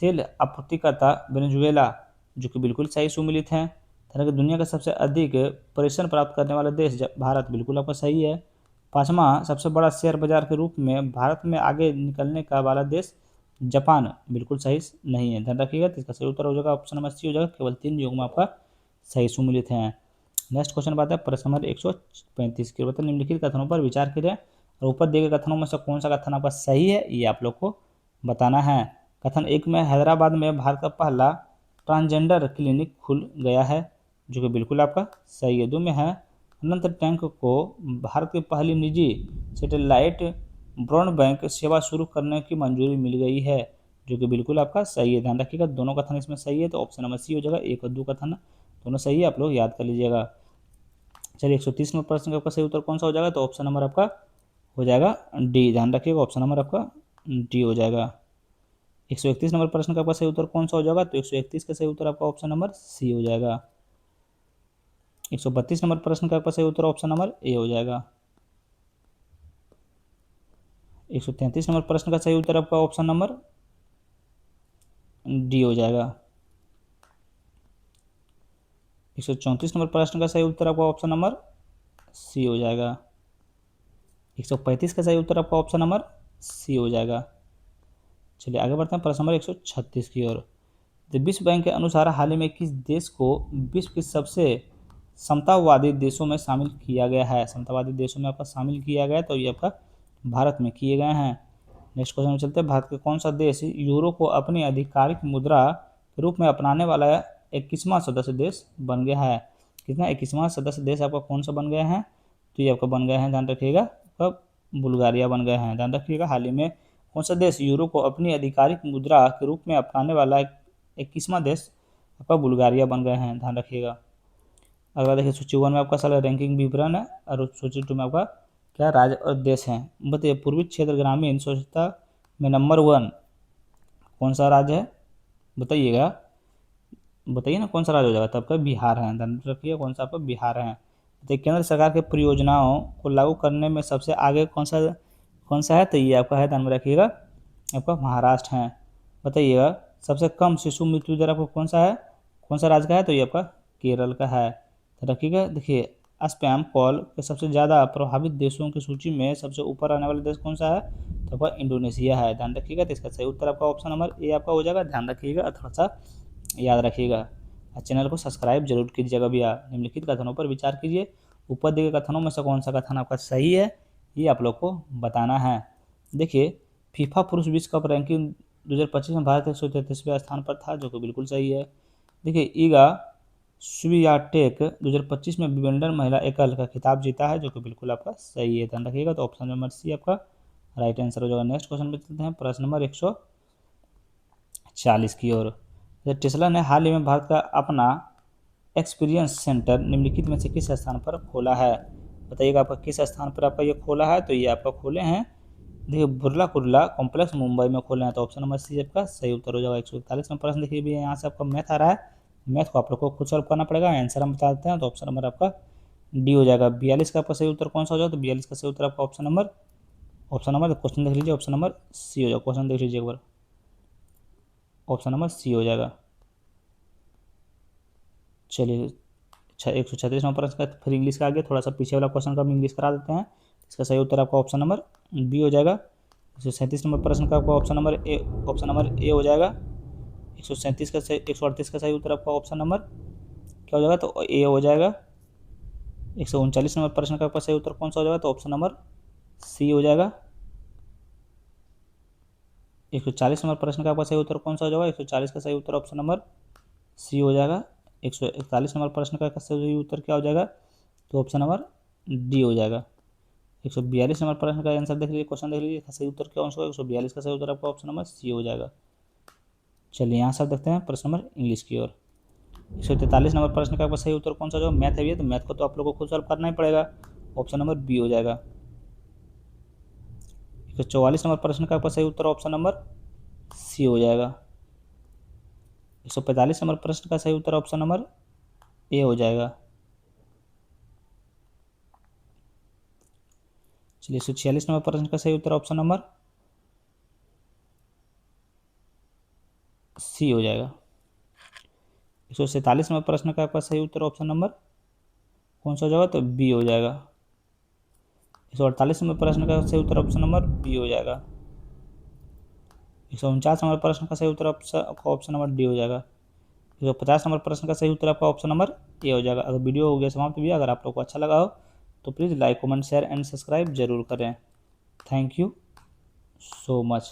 तेल आपूर्तिकर्ता वेनेजुएला, जो कि बिल्कुल सही सम्मिलित है। दुनिया का सबसे अधिक परिश्रम प्राप्त करने वाला देश भारत, बिल्कुल आपका सही है। पाँचवा सबसे बड़ा शेयर बाजार के रूप में भारत में आगे निकलने का वाला देश जापान, बिल्कुल सही नहीं है, ध्यान रखिएगा। तो इसका सही उत्तर हो जाएगा ऑप्शन नंबर सी हो जाएगा। केवल 3 युग्म आपका सही सम्मिलित हैं। नेक्स्ट क्वेश्चन बात है प्रश्न नंबर 135 की। मतलब निम्नलिखित कथनों पर विचार करें और ऊपर दिए गए कथनों में से कौन सा कथन आपका सही है ये आप लोग को बताना है। कथन 1 में हैदराबाद में भारत का पहला ट्रांसजेंडर क्लिनिक खुल गया है, जो कि बिल्कुल आपका सही है। 2 में है अनंत टैंक को भारत की पहली निजी सैटेलाइट ब्रॉडबैंड सेवा शुरू करने की मंजूरी मिल गई है, जो कि बिल्कुल आपका सही है, ध्यान रखिएगा। दोनों कथन इसमें सही है, तो ऑप्शन नंबर सी हो जाएगा। 1 और 2 कथन दोनों सही है, आप लोग याद कर लीजिएगा। चलिए 130 नंबर प्रश्न का आपका सही उत्तर कौन सा हो जाएगा, तो ऑप्शन नंबर आपका हो जाएगा डी, ध्यान रखिएगा। ऑप्शन नंबर आपका डी हो जाएगा। 131 नंबर प्रश्न का आपका सही उत्तर कौन सा हो जाएगा, तो 131 का सही उत्तर आपका ऑप्शन नंबर सी हो जाएगा। 132 नंबर प्रश्न का आपका सही उत्तर ऑप्शन नंबर ए हो जाएगा। 133 नंबर प्रश्न का सही उत्तर आपका ऑप्शन नंबर डी हो जाएगा। 134 नंबर प्रश्न का सही उत्तर आपका ऑप्शन नंबर सी हो जाएगा। 135 का सही उत्तर आपका ऑप्शन नंबर सी हो जाएगा। चलिए आगे बढ़ते हैं प्रश्न नंबर 136 की ओर। विश्व बैंक के अनुसार हाल ही में किस देश को विश्व के सबसे समतावादी देशों में शामिल किया गया है, समतावादी देशों में आपका शामिल किया गया है, तो ये आपका भारत में किए गए हैं। नेक्स्ट क्वेश्चन में चलते हैं। भारत के कौन सा देश यूरो को अपनी आधिकारिक मुद्रा के रूप में अपनाने वाला 21वां सदस्य देश बन गया है। कितना 21वां सदस्य देश आपका कौन सा बन गया है, तो ये आपका बन गया है, ध्यान रखिएगा, आपका बुल्गारिया बन गए हैं, ध्यान रखिएगा। हाल ही में कौन सा देश यूरो को अपनी आधिकारिक मुद्रा के रूप में अपनाने वाला 21वां देश आपका बुल्गारिया बन गए हैं, ध्यान रखिएगा। अगला देखिए सूची 1 में आपका सारा रैंकिंग विवरण है और सूची 2 में आपका क्या राज्य और देश हैं। बताइए पूर्वी क्षेत्र ग्रामीण स्वच्छता में नंबर 1 कौन सा राज्य है, बताइएगा, बताइए ना कौन सा राज्य हो जाएगा, तो आपका बिहार है, ध्यान रखिए कौन सा आपका बिहार है। बताइए केंद्र सरकार के परियोजनाओं को लागू करने में सबसे आगे कौन सा है, तो ये आपका है, ध्यान में रखिएगा, आपका महाराष्ट्र है। बताइएगा सबसे कम शिशु मृत्यु दर आपको कौन सा है, कौन सा राज्य का है, तो ये आपका केरल का है, तो रखिएगा। देखिए स्पैम कॉल के सबसे ज़्यादा प्रभावित देशों की सूची में सबसे ऊपर आने वाला देश कौन सा है, तो आपका इंडोनेशिया है, ध्यान रखिएगा। तो इसका सही उत्तर आपका ऑप्शन नंबर ए आपका हो जाएगा, ध्यान रखिएगा, थोड़ा सा याद रखिएगा। चैनल को सब्सक्राइब जरूर कीजिएगा भैया। निम्नलिखित कथनों पर विचार कीजिए, ऊपर दिए गए कथनों में से कौन सा कथन आपका सही है, ये आप लोग को बताना है। देखिए फीफा पुरुष विश्व कप रैंकिंग 2025 में भारत 133वें स्थान पर था, जो कि बिल्कुल सही है। देखिए ईगा स्वियाटेक 2025 में विंबलडन महिला एकल का खिताब जीता है, जो कि बिल्कुल आपका सही है, ध्यान रखिएगा। तो ऑप्शन नंबर सी आपका राइट आंसर हो जाएगा। नेक्स्ट क्वेश्चन पे चलते हैं प्रश्न नंबर 140 की ओर। टेस्ला ने हाल ही में भारत का अपना एक्सपीरियंस सेंटर निम्नलिखित में से किस स्थान पर खोला है, बताइएगा आपका किस स्थान पर आपका ये खोला है, तो ये आपका खोले हैं, देखिए बुर्ला कुर्ला कॉम्प्लेक्स मुंबई में खोले हैं, तो ऑप्शन नंबर सी आपका सही उत्तर हो जाएगा। 141 में प्रश्न देखिए भैया, यहाँ से आपका मैथ आ रहा है, मैथ को आप लोग को खुद सॉल्व करना पड़ेगा, आंसर हम बता देते हैं, तो ऑप्शन नंबर आपका डी हो जाएगा। 42 का आपका सही उत्तर कौन सा हो जाएगा, तो 42 का सही उत्तर आपका ऑप्शन नंबर क्वेश्चन देख लीजिए, ऑप्शन नंबर सी हो जाएगा, क्वेश्चन देख लीजिए एक बार, ऑप्शन नंबर सी हो जाएगा। चलिए 136 नंबर प्रश्न का फिर इंग्लिश का आगे थोड़ा सा पीछे वाला क्वेश्चन का हम इंग्लिश करा देते हैं। इसका सही उत्तर आपका ऑप्शन नंबर बी हो जाएगा। 137 नंबर प्रश्न का आपका ऑप्शन नंबर ए हो जाएगा। 137 का सही 138 का सही उत्तर आपका ऑप्शन नंबर क्या हो जाएगा, तो ए हो जाएगा। 139 नंबर प्रश्न का आपका सही उत्तर कौन सा हो जाएगा, तो ऑप्शन नंबर सी हो जाएगा। 140 नंबर प्रश्न का आपका सही उत्तर कौन सा हो जाएगा, 140 का सही उत्तर ऑप्शन नंबर सी हो जाएगा। 141 नंबर प्रश्न का सही उत्तर क्या हो जाएगा, तो ऑप्शन नंबर डी हो जाएगा। 142 नंबर प्रश्न का आंसर देख लीजिए, क्वेश्चन देख लीजिए, सही उत्तर क्या होगा, 142 का सही उत्तर आपका ऑप्शन नंबर सी हो जाएगा। चलिए यहाँ से देखते हैं प्रश्न नंबर इंग्लिश की ओर। 143 नंबर प्रश्न का आपका सही उत्तर कौन सा, जो मैथ है, तो मैथ को तो आप लोगों को खुद सॉल्व करना ही पड़ेगा, ऑप्शन नंबर बी हो जाएगा। 144 नंबर प्रश्न का आपका सही उत्तर ऑप्शन नंबर सी हो जाएगा। 145 नंबर प्रश्न का सही उत्तर ऑप्शन नंबर ए हो जाएगा। चलिए 146 नंबर प्रश्न का सही उत्तर ऑप्शन नंबर सी हो जाएगा। 147 नंबर प्रश्न का आपका सही उत्तर ऑप्शन नंबर कौन सा हो जाएगा, तो बी हो जाएगा। 148 नंबर प्रश्न का सही उत्तर ऑप्शन नंबर बी हो जाएगा। 149 नंबर प्रश्न का सही उत्तर आपका ऑप्शन नंबर डी हो जाएगा। 150 नंबर प्रश्न का सही उत्तर आपका ऑप्शन नंबर ए हो जाएगा। अगर वीडियो हो गया समाप्त भी, अगर आप लोग को अच्छा लगा हो तो please like comment share and subscribe जरूर करें। Thank you so much.